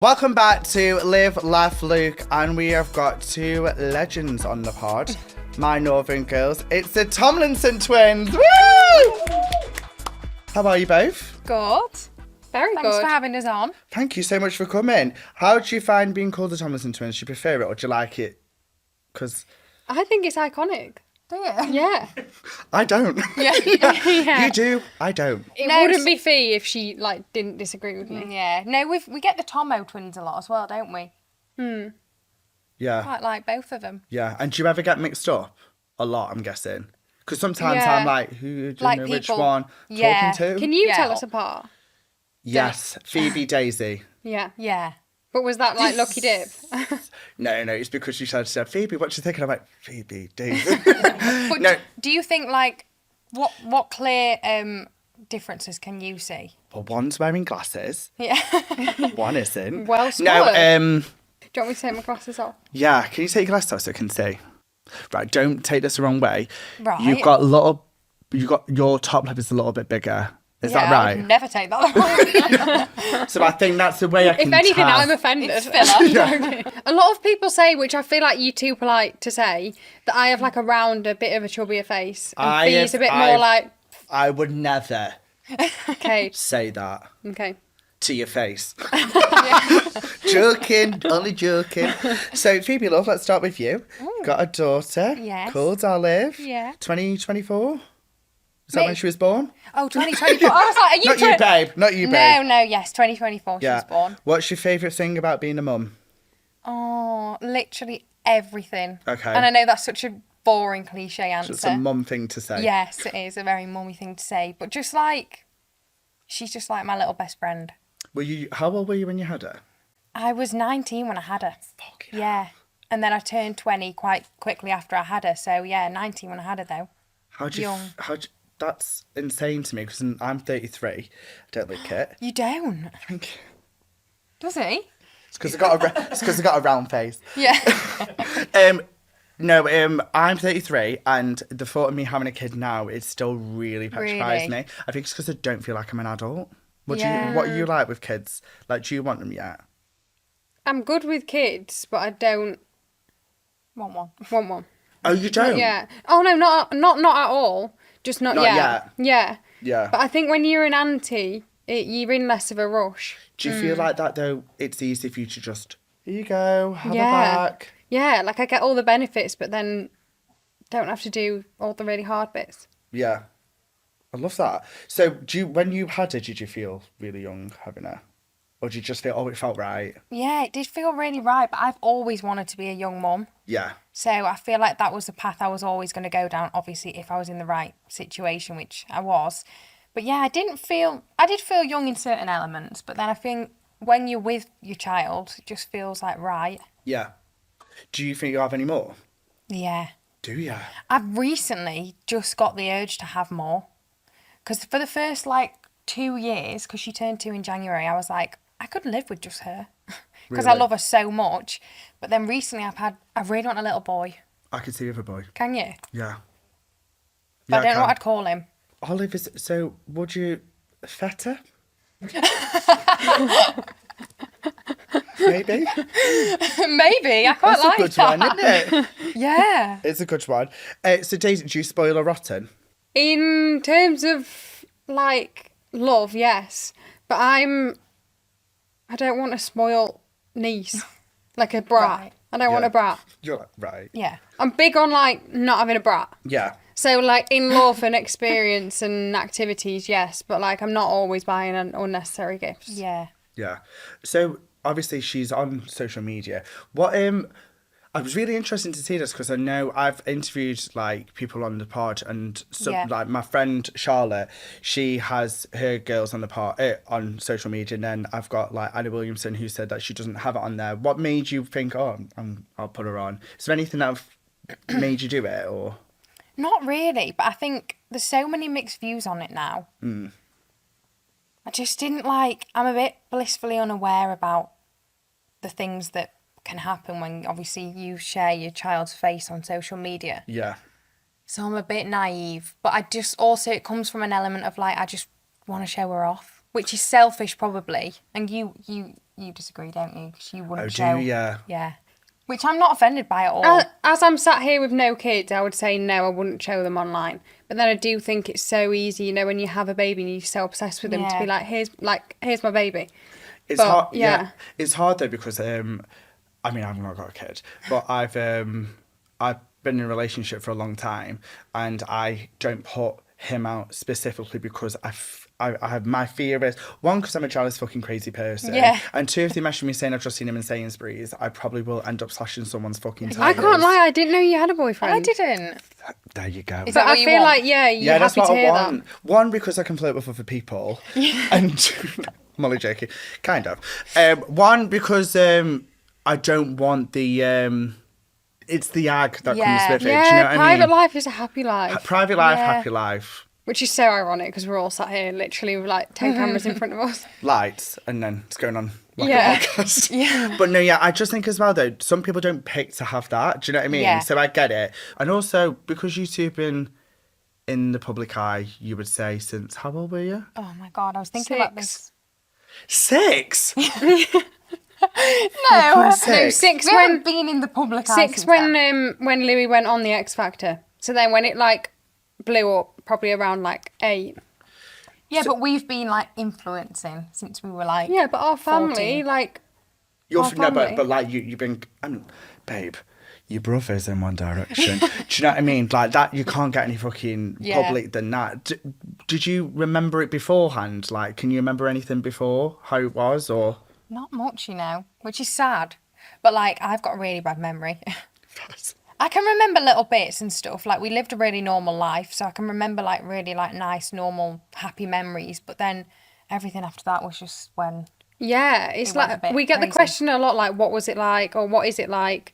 Welcome back to Live, Laugh, Luke, and we have got two legends on the pod. My northern girls. It's the Tomlinson Twins. Woo! How are you both? Good. Very Thanks good. for having us on. Thank you so much for coming. How do you find being called the Tomlinson Twins? Do you prefer it or do you like it? Because I think it's iconic. Do you? Yeah. I don't. Yeah. You do. I don't. It No, wouldn't be Fee if she didn't disagree with me. Yeah. No, we get the Tomo twins a lot as well, don't we? Yeah. Quite like both of them. Yeah. And do you ever get mixed up? A lot, I'm guessing. Because sometimes Yeah. I'm like, who do you Like know which people- one yeah. talking to? Can you Yeah. tell us apart? Yes. Phoebe, Daisy. Yeah. Yeah. But was that like lucky dip? No, it's because she said, Phoebe, what you thinking? I'm like, Phoebe, Daisy. But No. do you think what clear differences can you see? Well, one's wearing glasses. Yeah. One isn't. Well No, spotted. um, Do you want me to take my glasses off? yeah, can you take your glasses off so I can see? Right, don't take this the wrong way. Right. You got your top lip is a little bit bigger. Is Yeah, that I right? would never take that. So I think that's the way I can If anything, tell. I'm offended. It's filler. A lot of people say, which I feel like you're too polite to say, that I have like a rounder, bit of a chubbier face. And Fee's a bit more like, I would never okay, say that okay. to your face. Joking, only joking. So Phoebe, love, let's start with you. Got a daughter Yes. called Olive. Yeah. 2024. Is that Me. when she was born? Oh, 2024. I was like, are you Not you, babe. Not you, babe. No, yes, 2024 she was born. What's your favourite thing about being a mum? Oh, literally everything. Okay. And I know that's such a boring cliche answer. It's a mum thing to say. Yes, it is a very mummy thing to say. But just she's just like my little best friend. How old were you when you had her? I was 19 when I had her. Fucking Yeah. And then I turned 20 quite quickly after I had her. So yeah, 19 when I had her though. Young. That's insane to me because I'm 33. I don't like it. You don't? Thank you. Does he? It's because I got a round face. Yeah. No, I'm 33, and the thought of me having a kid now is still really petrifies Really? me. I think it's because I don't feel like I'm an adult. What Yeah. are you like with kids? Like, do you want them yet? I'm good with kids, but I don't Want one. want one. Oh, you don't? Yeah. Oh no, not at all. Just not, Not yet. yet. Yeah. Yeah. But I think when you're an auntie, you're in less of a rush. Do you feel like that though? It's easy for you to just, here you go, have Yeah. a back. Yeah, like I get all the benefits, but then don't have to do all the really hard bits. Yeah. I love that. So, when you had her, did you feel really young having her? Or did you just feel, it felt right? Yeah, it did feel really right, but I've always wanted to be a young mum. Yeah. So I feel like that was the path I was always going to go down, obviously, if I was in the right situation, which I was. But yeah, I did feel young in certain elements, but then I think when you're with your child, it just feels like right. Yeah. Do you think you have any more? Yeah. Do you? I've recently just got the urge to have more. Because for the first 2 years, because she turned 2 in January, I was like, I could live with just her. Because I Really? love her so much. But then recently I really want a little boy. I can see you with a boy. Can you? Yeah. But I don't know what can. I'd call him. Olive is, so would you, feta? Maybe. Maybe. I quite That's like a good that. one, isn't it? Yeah. It's a good one. So Daisy, do you spoil a rotten? In terms of love, yes. But I don't want a spoiled niece. Like a brat. Right. I don't want a brat. You're like, right. Yeah. I'm big on not having a brat. Yeah. So in love and experience and activities, yes, but I'm not always buying unnecessary gifts. Yeah. Yeah. So obviously she's on social media. What I was really interested to see this because I know I've interviewed people on the pod and Yeah. my friend Charlotte, she has her girls on the pod on social media, and then I've got Anna Williamson who said that she doesn't have it on there. What made you think, I'll put her on? Is there anything that made you do it or? Not really, but I think there's so many mixed views on it now. I just didn't I'm a bit blissfully unaware about the things that can happen when obviously you share your child's face on social media. Yeah. So I'm a bit naive, but I just also, it comes from an element of I just want to show her off, which is selfish probably. And you you disagree, don't you? Because you wouldn't Oh, show. do you? Yeah. Yeah. Which I'm not offended by at all. As I'm sat here with no kids, I would say no, I wouldn't show them online. But then I do think it's so easy, you know, when you have a baby and you're so obsessed with them to be like, here's my baby. It's hard. Yeah. It's hard though because I mean, I've not got a kid, but I've been in a relationship for a long time, and I don't put him out specifically because I have my fear is one, because I'm a jealous fucking crazy person, and two, if they message me saying I've just seen him in Sainsbury's, I probably will end up slashing someone's fucking tires. I can't lie, I didn't know you had a boyfriend. I didn't. There you go. Is that what I you feel want? like you're that's happy what to I hear want. that. One, because I can flirt with other people, and two, I'm only joking, kind of. One, because I don't want the it's the ag that comes with it. Do you know what I mean? Private life is a happy life. Private life, happy life. Which is so ironic because we're all sat here literally with like 10 cameras in front of us. Lights, and then it's going on like Yeah. a podcast. But no, I just think as well though, some people don't pick to have that. Do you know what I mean? Yeah. So I get it. And also, because you two have been in the public eye, you would say, since how old were you? Oh my God, I was thinking about this. 6? No, Six. 6 we when haven't been in the public eye 6 since when then. when Louis went on the X Factor. So then when it like blew up, probably around like 8. Yeah, but we've been like influencing since we were like Yeah, but our family 14. like Your Our no, family. but like you've been, babe, your brother's in One Direction. Do you know what I mean? Like that, you can't get any fucking public than that. Did you remember it beforehand? Like, can you remember anything before how it was, or? Not much, you know, which is sad. But like, I've got a really bad memory. I can remember little bits and stuff. Like, we lived a really normal life, so I can remember like really like nice, normal, happy memories. But then everything after that was just when. Yeah, it's It went a like bit we get the crazy. question a lot, like what was it like, or what is it like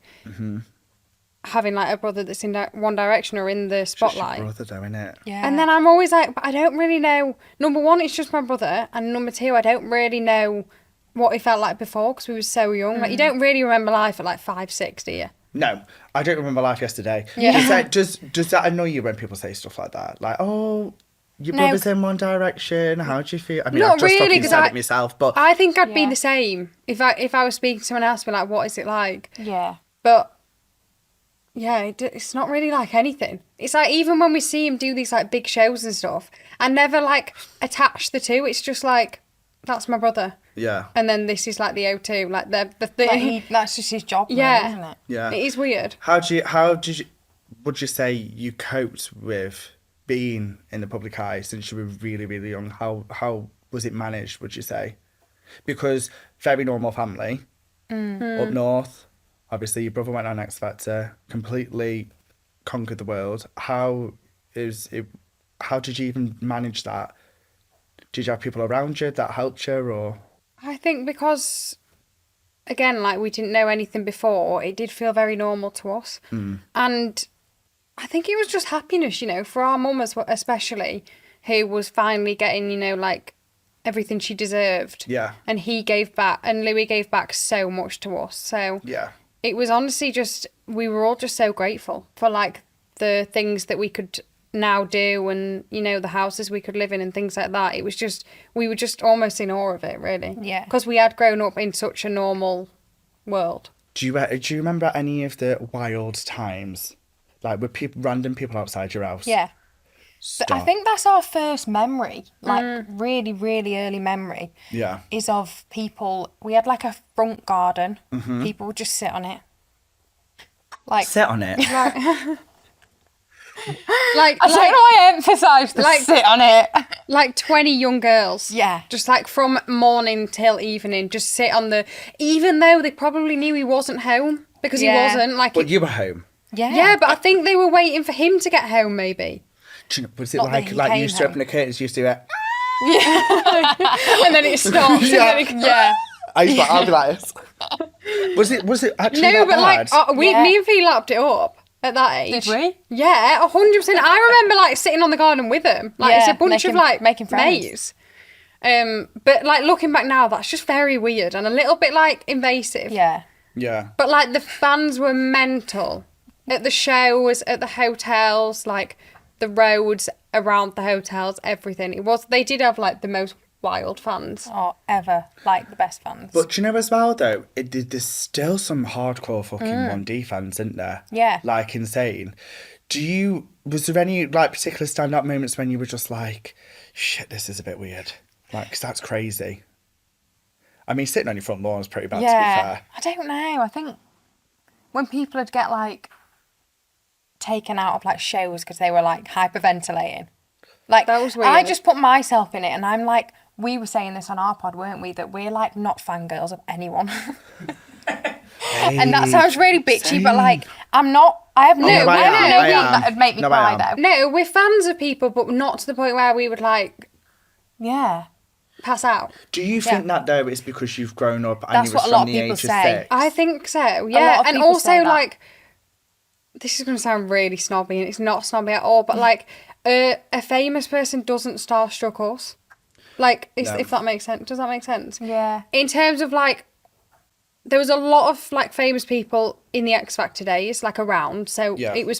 having like a brother that's in One Direction or in the Just your spotlight. brother, though, innit? Yeah. And then I'm always like, but I don't really know. Number one, it's just my brother, and number two, I don't really know what it felt like before because we were so young. Like you don't really remember life at like 5, 6, do you? No, I don't remember life yesterday. Yeah. Does that annoy you when people say stuff like that? Like, oh, your No. brother's in One Direction. How do you feel? I mean, Not I've just really, fucking 'cause said it myself, but I think I'd be Yeah. the same if I was speaking to someone else, be like, what is it like? Yeah. But yeah, it's not really like anything. It's like even when we see him do these like big shows and stuff, I never like attach the two. It's just like that's my brother, yeah, and then this is like the O2, like the Like that's just his job, now, yeah, isn't it? yeah. It is weird. Would you say you coped with being in the public eye since you were really, really young? How was it managed, would you say? Because very normal family, up north, obviously your brother went on X Factor, completely conquered the world. How did you even manage that? Did you have people around you that helped you, or? I think because, again, like we didn't know anything before, it did feel very normal to us. And I think it was just happiness, you know, for our mum especially, who was finally getting, you know, like everything she deserved. Yeah. And he gave back, and Louis gave back so much to us. So Yeah. it was honestly just, we were all just so grateful for like the things that we could now do and, you know, the houses we could live in and things like that. It was just, we were just almost in awe of it, really. Yeah. Because we had grown up in such a normal world. Do you remember any of the wild times, like with random people outside your house? Yeah. Stop. I think that's our first memory, like really, really early memory, Yeah. is of people. We had like a front garden. People would just sit on it. Like, Sit on it. Like, I don't know why I emphasise the like- sit on it. like 20 young girls. Yeah. Just like from morning till evening, just sit on the, even though they probably knew he wasn't home because Yeah. he wasn't. Like, But you were home. yeah, but I think they were waiting for him to get home, maybe. Do you know, was it Not that like he you came used to home. open the curtains, you used to do it? And then it stopped. Yeah. And then it, Yeah. I'd be like this. Was it actually no, that but like, bad? Yeah. me and Fee lapped it up at that age. Did we? Yeah, 100%. I remember like sitting on the garden with them. Like it's Yeah, a bunch of like making friends. mates. But like looking back now, that's just very weird and a little bit like invasive. Yeah. Yeah. But like the fans were mental at the shows, at the hotels, like the roads around the hotels, everything. They did have like the most wild fans. Or ever, like, the best fans. But do you know as well, though, there's still some hardcore fucking 1D fans, isn't there? Yeah. Like, insane. Was there any, like, particular stand-up moments when you were just like, shit, this is a bit weird? Like, 'cause that's crazy. I mean, sitting on your front lawn is pretty bad, to be fair. I don't know. I think when people would get, like, taken out of, like, shows because they were, like, hyperventilating. Like, That was weird. I just put myself in it, and I'm like, we were saying this on our pod, weren't we? That we're, like, not fangirls of anyone. And that sounds really bitchy, but, like, I'm not. I have no no, I am. people that would make me No, I cry, am. though. No, we're fans of people, but not to the point where we would, like, Yeah. pass out. Do you think that, though, is because you've grown up and That's you was what a lot from of the people age of say. 6? I think so, lot yeah. of And people also, say that. like, this is going to sound really snobby, and it's not snobby at all, but, like, a famous person doesn't starstruck us. Like, if that makes sense. Does that make sense? Yeah. In terms of, like, there was a lot of, like, famous people in the X Factor days, like, around. So Yeah. it was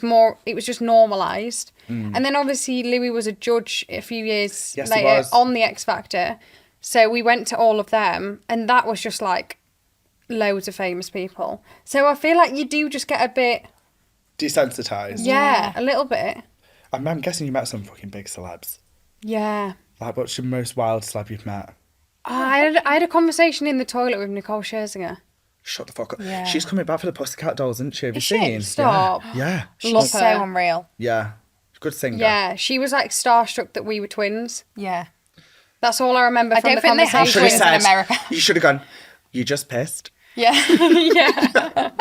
just normalised. And then, obviously, Louis was a judge a few years Yes, he later was. on the X Factor. So we went to all of them, and that was just, like, loads of famous people. So I feel like you do just get a bit, Desensitised. yeah, a little bit. I'm guessing you met some fucking big celebs. Yeah. Like, what's your most wild celeb you've met? I had a conversation in the toilet with Nicole Scherzinger. Shut the fuck up. Yeah. She's coming back for the Pussycat Dolls, isn't she? Have you Is she? seen? Stop. Yeah. Love She's her. so unreal. Yeah. Good singer. Yeah, she was, like, starstruck that we were twins. Yeah. That's all I remember I from don't the think they have You should conversation. have twins in said, America. you should have gone, you just pissed. Yeah. Yeah.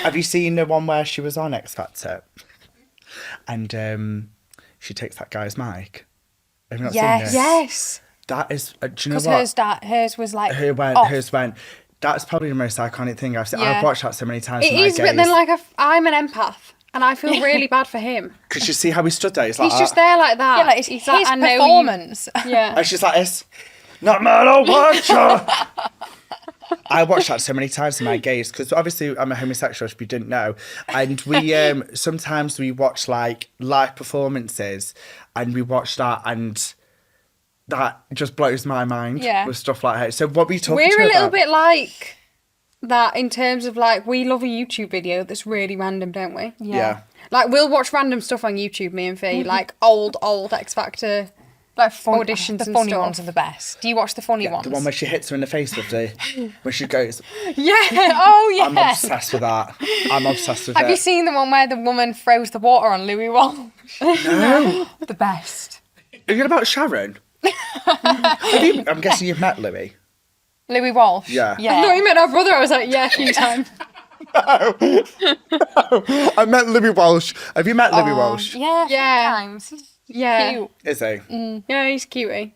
Have you seen the one where she was on X Factor? And she takes that guy's mic. Have you not Yes. seen this? Yes. That is, do you know Because what? hers was like. Hers went. That's probably the most iconic thing I've seen. Yeah. I've watched that so many times. It is, but then, like, I'm an empath, and I feel really bad for him. Because you see how he stood there. He's like, He's just there like that. Yeah, like it's He's his like, I know you- performance. Yeah. And she's like this. Not man, I want you. I watched that so many times in my gaze because obviously I'm a homosexual, if you didn't know, and we sometimes we watch like live performances, and we watch that, and that just blows my mind. Yeah. With stuff like that. So what were you talking We're to a little about? bit like that in terms of, like, we love a YouTube video that's really random, don't we? Yeah. Like, we'll watch random stuff on YouTube, me and Fee, like old X Factor. Like Auditions the and funny stuff. ones are the best. Do you watch the funny ones? The one where she hits her in the face with the, when she goes, Yeah. Oh yeah. I'm obsessed with that. I'm obsessed with Have it. you seen the one where the woman throws the water on Louis Walsh? No. The best. Are you about Sharon? I'm guessing you've met Louis. Louis Walsh. Yeah. I thought Yeah. you meant our brother. I was like, yeah, a few times. I met Louis Walsh. Have you met Louis Walsh? Yeah. a few Yeah. Times. He's Yeah. Cute. Is he? Yeah, he's cutie.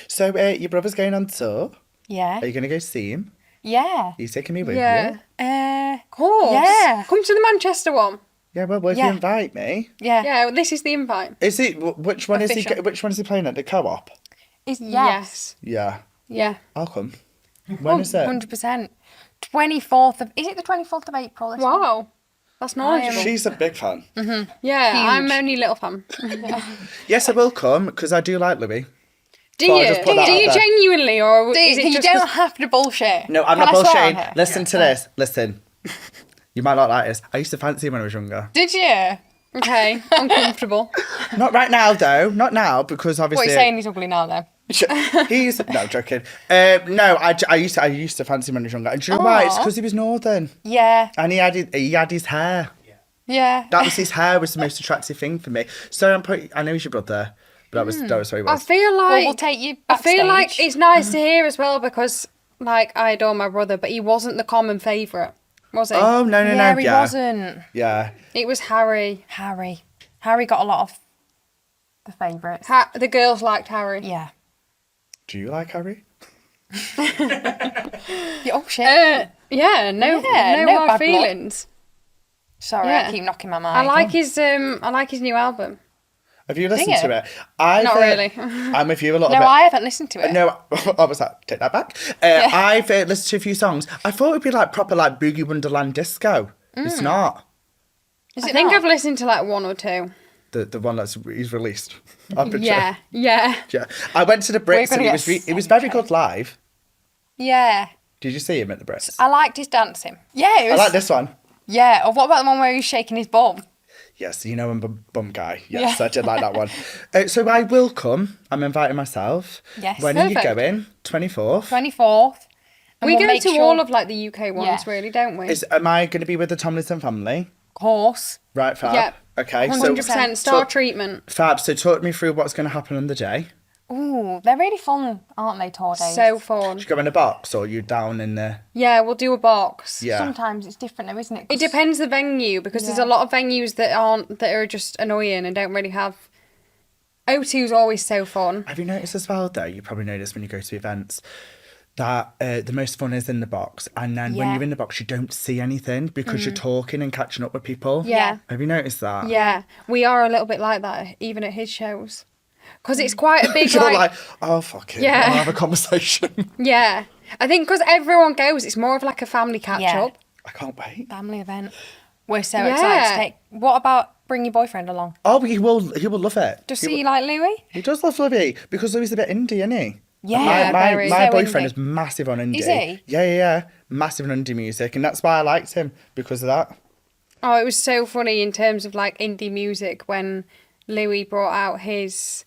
So your brother's going on tour. Yeah. Are you going to go see him? Yeah. Are you taking me with Yeah. you? Of course. Yeah. Come to the Manchester one. Yeah, well, if Yeah. you invite me. Yeah. Yeah, well, this is the invite. Is it, which one is he, Official. which one is he playing at, the Co-op? Yes. Yeah, Yeah. I'll come. When is it? 100%. 24th of. Is it the 24th of April? This one? Wow. That's knowledgeable. She's a big fan. Yeah, Huge. I'm only a little fan. Yes, I will come, because I do like Louis. Do Well, I you? just put that Do out you there. genuinely, or is it You just don't 'cause- have to bullshit. No, I'm Can not I swear on bullshitting. here? Listen to this. Listen. You might not like this. I used to fancy him when I was younger. Did you? Okay, uncomfortable. Not right now, though. Not now, because What obviously... are you saying? He's ugly now, then? He's no I'm joking. No, I used to fancy him when I was younger. And do you know why? It's Aw. because he was northern Yeah. and he had his hair. Yeah. That was his hair was the most attractive thing for me. So I know he's your brother, but that was who he I was. feel like Well, we'll take you I feel like backstage. it's nice to hear as well because, like, I adore my brother, but he wasn't the common favourite, was he? Oh no Yeah, no he yeah wasn't. yeah. It was Harry. Harry. Harry got a lot of the favourites. The girls liked Harry. Yeah. Do you like Harry? Yeah, oh shit. Yeah, no Yeah, no hard bad blood. feelings. Sorry, yeah. I keep knocking my mic. I like his new album. Have you listened you? to it? I've, Not really. I'm with you a little No, bit. I haven't listened to it. No, I was like, take that back. I've listened to a few songs. I thought it would be like proper like Boogie Wonderland disco. It's not. Is I it think not? I've listened to like one or two. The one he's released. I've been Yeah, yeah. yeah. I went to the Brits gonna and get it was very good live. Yeah. Did you see him at the Brits? I liked his dancing. Yeah, it I was. like this one. Yeah. Or what about the one where he was shaking his bum? Yes, you know I'm bum guy. Yes, Yeah. I did like that one. So I will come. I'm inviting myself. Yes. When are you Perfect. going? 24th. 24th. And We we'll go make to sure, all of like the UK ones, Yeah. really, don't we? Am I going to be with the Tomlinson family? course. Right, Fab? Yep. Okay, so 100% star talk- treatment. Fab, so talk me through what's going to happen on the day. Ooh, they're really fun, aren't they, tour days? So fun. You go in a box or you down in the... Yeah, we'll do a box. Yeah. Sometimes it's different though, isn't it? It depends the venue because there's Yeah. a lot of venues that are just annoying and don't really have. O2's always so fun. Have you noticed as well, though, you probably notice when you go to events, that the most fun is in the box. And then when Yeah. you're in the box, you don't see anything because you're talking and catching up with people. Yeah. Have you noticed that? Yeah, we are a little bit like that even at his shows because it's quite a big You're like, like, oh, fuck it. Yeah. I'll have a conversation. yeah. I think because everyone goes, it's more of like a family catch Yeah. up. I can't wait. Family event. We're so Yeah. excited to take. What about bring your boyfriend along? Oh, he will love it. Does he, he like Louis? he does love Louis because Louis is a bit indie, isn't he? Yeah, very. My So boyfriend indie. is massive on indie. Is he? Yeah. Massive on indie music. And that's why I liked him, because of that. Oh, it was so funny in terms of like indie music when Louis brought out his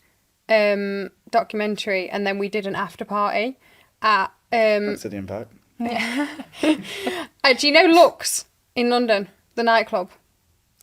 documentary and then we did an after party at Thanks for the invite. do you know Lux in London, the nightclub?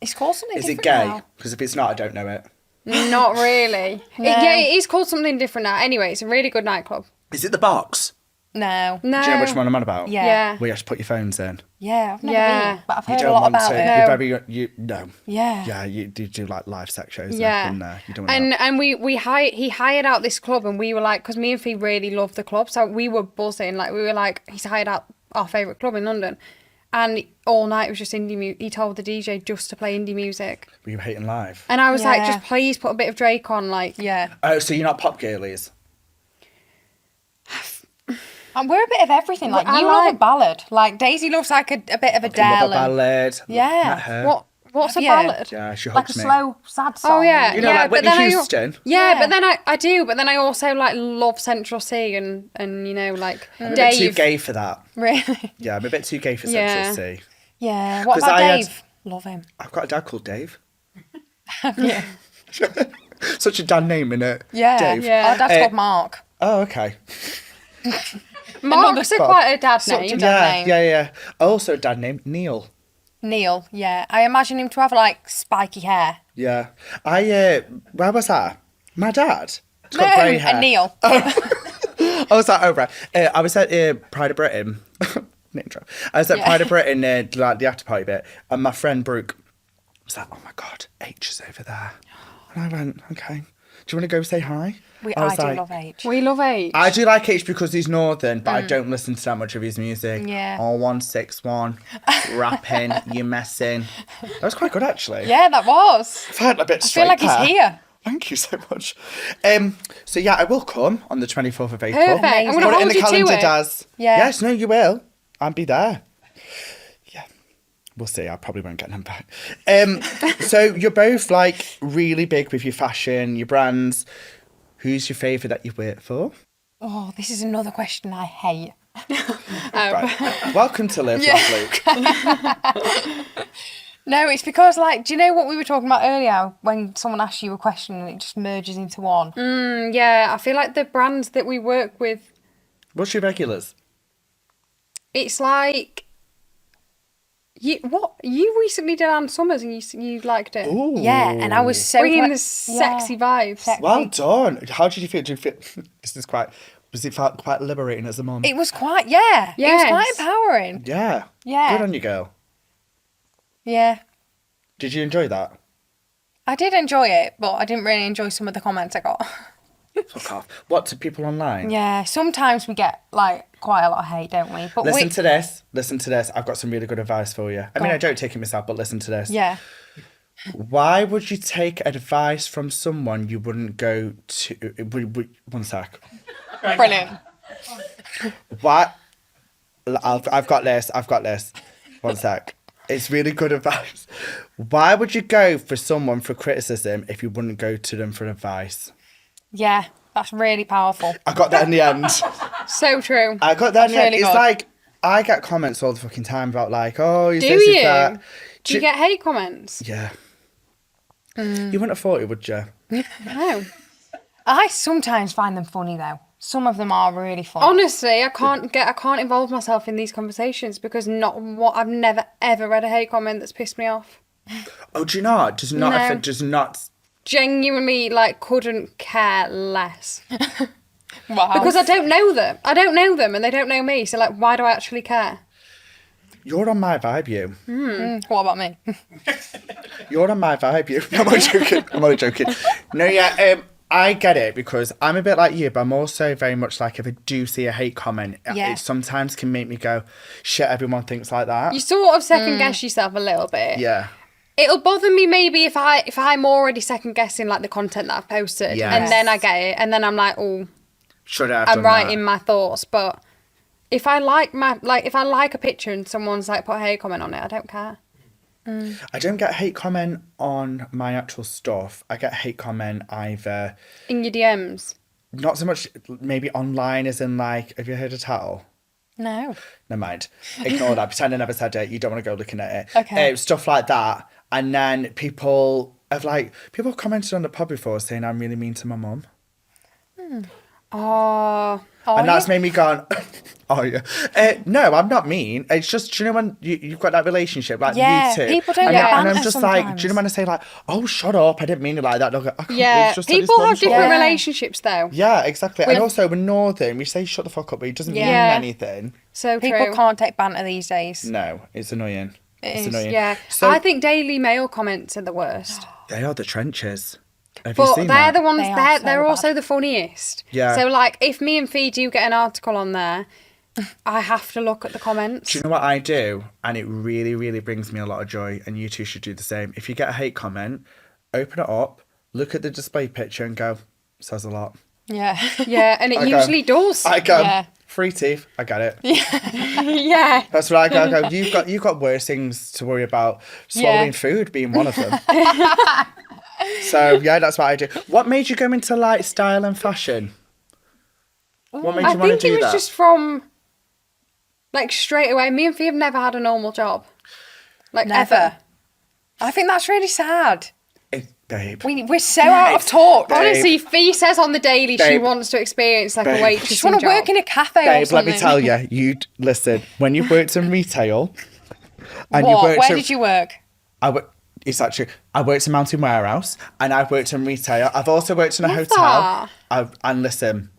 It's called something Is it different gay? now. Because if it's not, I don't know it. Not really. No. Yeah, it is called something different now. Anyway, it's a really good nightclub. Is it the box? No. No. Do you know which one I'm on about? Yeah. Yeah. Where you have to put your phones in. Yeah, I've never Yeah. been, but I've You heard a don't lot want about to. it. No. You're very... No. Yeah. Yeah, you do like live sex shows and Yeah. everything there. You don't want And he hired out this club and we were like, because me and Fee really love the club, so we were buzzing. Like we were like, he's hired out our favourite club in London. And all night it was just indie music. He told the DJ just to play indie music. Were you hating live? And I was like, Yeah. just please put a bit of Drake on. Like, Yeah. Oh, so you're not pop girlies? And we're a bit of everything. Like, I you love like- a ballad. Like, Daisy loves like a bit of Love Adele. a and- ballad. Yeah. Met her. what's a Yeah. ballad? Yeah, she Like a hugs me. slow, sad song. Oh yeah, You know, yeah. like Whitney but then Houston. Yeah, Yeah. but then I do. But then I also like love Central C and you know like I'm a bit too Dave. gay for that. Really? Yeah, I'm a bit too gay for Yeah. Central C. Yeah. What 'Cause about I had- Dave? Love him. I've got a dad called Dave. Yeah. Such a dad name, innit? Yeah. Dave. Yeah. Our dad's Uh, called Mark. Oh, okay. Mark's a spot. quite a dad Such a name. dad. Yeah, name. yeah. Also, a dad named Neil. Neil. Yeah. I imagine him to have like spiky hair. Yeah. Where was that? My dad. He's got No, grey hair. and Neil. I was like, oh, right. I was at Pride of Britain. Name drop. I was at Yeah. Pride of Britain, like the after party bit, and my friend Brooke was like, oh my God, H is over there. And I went, okay. Do you want to go say hi? I was do like, love H. We love H. I do like H because he's northern, but I don't listen to that much of his music. Mm. Yeah. All 161, rapping, you messing. That was quite good actually. Yeah, that was. I felt a bit I straight feel like he's there. here. Thank you so much. So yeah, I will come on the 24th of April. Perfect. I'm Amazing. gonna Put it in hold the you to calendar, it. Daz. Yeah. Yes, no, you will. I'll be there. Yeah. We'll see. I probably won't get them back. So you're both like really big with your fashion, your brands. Who's your favourite that you work for? Oh, this is another question I hate. Right. Welcome to Live, Love Luke. No, it's because, like, do you know what we were talking about earlier when someone asks you a question and it just merges into one? Yeah, I feel like the brands that we work with, What's your regulars? it's like you recently did Ann Summers and you liked it. Ooh. Yeah, and I was so... Bringing gla- the sexy vibes. Sexy. Well done. How did you feel? This is quite... Was it felt quite liberating as a mum? It was quite, yeah. It was quite Yes. empowering. Yeah. Yeah. Good on you, girl. Yeah. Did you enjoy that? I did enjoy it, but I didn't really enjoy some of the comments I got. Fuck off. What, to people online? Yeah, sometimes we get, like, quite a lot of hate, don't we? But Listen to this. Listen to this. I've got some really good advice for you. I mean, on. I don't take it myself, but listen to this. Yeah. Why would you take advice from someone you wouldn't go to... One sec. Brilliant. What? I've got this. One sec. It's really good advice. Why would you go for someone for criticism if you wouldn't go to them for advice? Yeah, that's really powerful. I got that in the end. So true. I got that in the end. really It's good. like, I get comments all the fucking time about like, oh, is Do this, is you? that. Do you get hate comments? Yeah. You wouldn't have thought it, would you? No. I sometimes find them funny though. Some of them are really funny. Honestly, I can't involve myself in these conversations because I've never ever read a hate comment that's pissed me off. Oh, do you not? Does not, No. if it does not. Genuinely, like, couldn't care less. Wow. Because I don't know them. I don't know them and they don't know me. So, like, why do I actually care? You're on my vibe, you. What about me? You're on my vibe, you. No, I'm only joking. I'm only joking. No, yeah, I get it because I'm a bit like you, but I'm also very much like if I do see a hate comment, Yeah. it sometimes can make me go, shit, everyone thinks like that. You sort of second guess yourself a little bit. Yeah. It'll bother me maybe if I'm already second guessing like the content that I've posted, Yes. and then I get it, and then I'm like, oh, Should I have I'm done writing that? my thoughts. But if I like a picture and someone's like put a hate comment on it, I don't care. I don't get hate comment on my actual stuff. I get hate comment either, In your DMs. not so much maybe online as in like, have you heard of Tattle? No. Never mind. Ignore that. Pretend I never said it. You don't want to go looking at it. Okay. Stuff like that. And then people have commented on the pod before saying I'm really mean to my mum. Oh, And that's made me go, oh yeah. No, I'm not mean. It's just, do you know when you've got that relationship, like Yeah, you two? people don't and, get and I'm banter just like, sometimes. do you know when I say like, oh, shut up, I didn't mean it like that. They'll go, I can't believe yeah. you just said People it's have different wrong. Yeah. relationships though. Yeah, exactly. With- And also, we're northern. We say shut the fuck up, but it doesn't mean Yeah. anything. So People true. can't take banter these days. No, it's annoying. It's is, annoying. Yeah. So I think Daily Mail comments are the worst. they are the trenches. Have you But seen they're that? the ones They are they're so they're bad. also the funniest. Yeah. So like if me and Fee do get an article on there, I have to look at the comments. Do you know what I do? And it really, really brings me a lot of joy, and you two should do the same. If you get a hate comment, open it up, look at the display picture and go, says a lot. Yeah. Yeah, and it I go- usually does. I go, Yeah. free teeth, I get it. Yeah. That's what I go, you've got worse things to worry about, swallowing Yeah. food being one of them. So, yeah, that's what I do. What made you go into like style and fashion? What made I you want to think do it was that? just from like straight away. Me and Fee have never had a normal job. Like Never. ever. I think that's really sad. Babe. We're so out of touch. Babe. Honestly, Fee says on the daily she Babe. wants to experience like Babe. a I waitressing just want to job. work in a cafe or Babe, something. let me tell you, listen, when you've worked in retail and you What? worked Where in, did you work? it's actually, I worked in Mountain Warehouse and I've worked in retail. I've also worked in a Love hotel. And listen,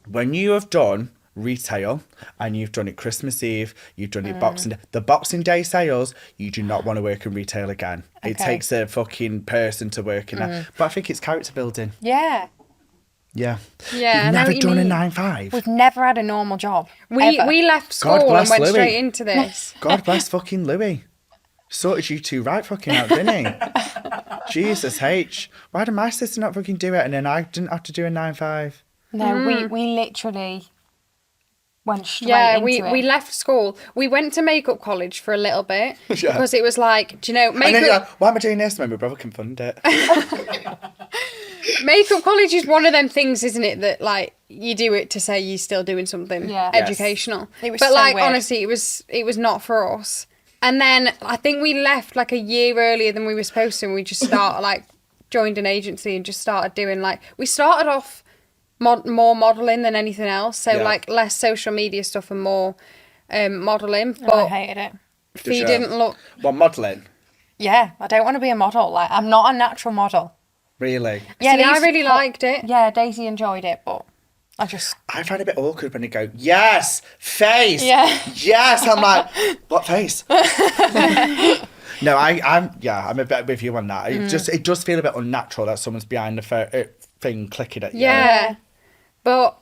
when you have done retail and you've done it Christmas Eve, you've done it the Boxing Day sales, you do not want to work in retail again. It Okay. takes a fucking person to work in that. But I think it's character building. Yeah. Yeah. Yeah, I You've know never what you done a mean. 9-5. We've never had a normal job. We ever. left school God and bless went Louis. straight into this. God bless fucking Louis. Sorted you two right fucking out, didn't he? Jesus H. Why did my sister not fucking do it and then I didn't have to do a 9-5? No, we literally went straight Yeah, into we it. left school. We went to makeup college for a little bit Yeah. because it was like, do you know, And then you're makeup like, why am I doing this when my brother can fund it? makeup college is one of them things, isn't it, that like you do it to say you're still doing something Yeah. Yes. educational. It was but so like weird. honestly, it was not for us. And then I think we left like a year earlier than we were supposed to, and we just started like joined an agency and just started doing like we started off more modelling than anything else. So Yeah. like less social media stuff and more modelling. Oh, I But hated it. Fee you? didn't look. Well, modelling. Yeah, I don't want to be a model. Like, I'm not a natural model. Really? Yeah, See, they I used to really liked it. Yeah, Daisy enjoyed it, but I just... I find it a bit awkward when they go, yes, face. Yeah. Yes. I'm like, what face? No, I'm a bit with you on that. It does feel a bit unnatural that someone's behind the thing clicking at you. Yeah. But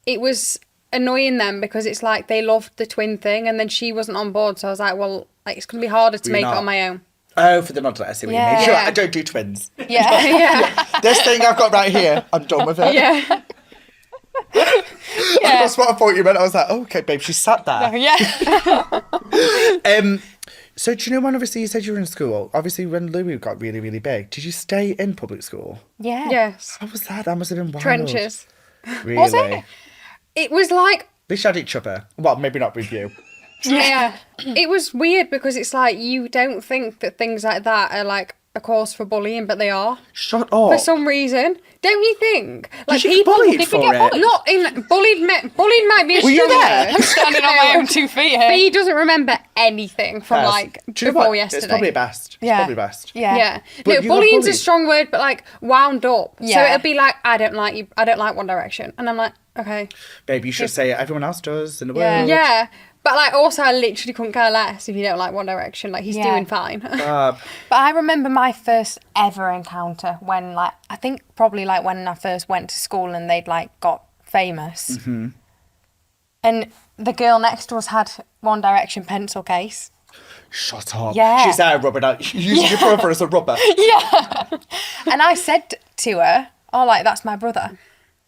it was annoying them because it's like they loved the twin thing and then she wasn't on board. So I was like, well, like it's going to be harder to Were you make it not? on my own. Oh, for the model, I see what you Yeah. mean. Sure, Yeah. I don't do twins. Yeah. Yeah. This thing I've got right here, I'm done with it. Yeah. That's what I thought you meant. I was like, oh, okay, babe, she sat there. yeah. So do you know when obviously you said you were in school? Obviously when Louis got really, really big, did you stay in public school? Yeah. Yes. How was that? That must have been wild. Trenches. Really? Was it? It was like, They had each other. Well, maybe not with you. yeah. It was weird because it's like you don't think that things like that are like a cause for bullying, but they are. Shut up. For some reason. Don't you think? Like Did you get bullied did we for get it? bullied? Not in bullied might be a Were you strong there? word. I'm standing on my own 2 feet here. He doesn't remember anything from Yes. like Do you know before what? yesterday. It's probably best. It's Yeah. probably best. Yeah. Yeah. But No, you got bullying's a bullied. strong word, but like wound up. So Yeah. it'll be like, I don't like you. I don't like One Direction. And I'm like, okay. Babe, you should say it. Everyone else does in the Yeah. world. Yeah. But like also I literally couldn't care less if you don't like One Direction. Like he's Yeah. doing fine. Uh, But I remember my first ever encounter when, like, I think probably like when I first went to school and they'd like got famous. Mm-hmm. And the girl next to us had One Direction pencil case. shut up. Yeah. She's there rubbing out. Using your brother as a rubber. And I said to her, oh, like, that's my brother.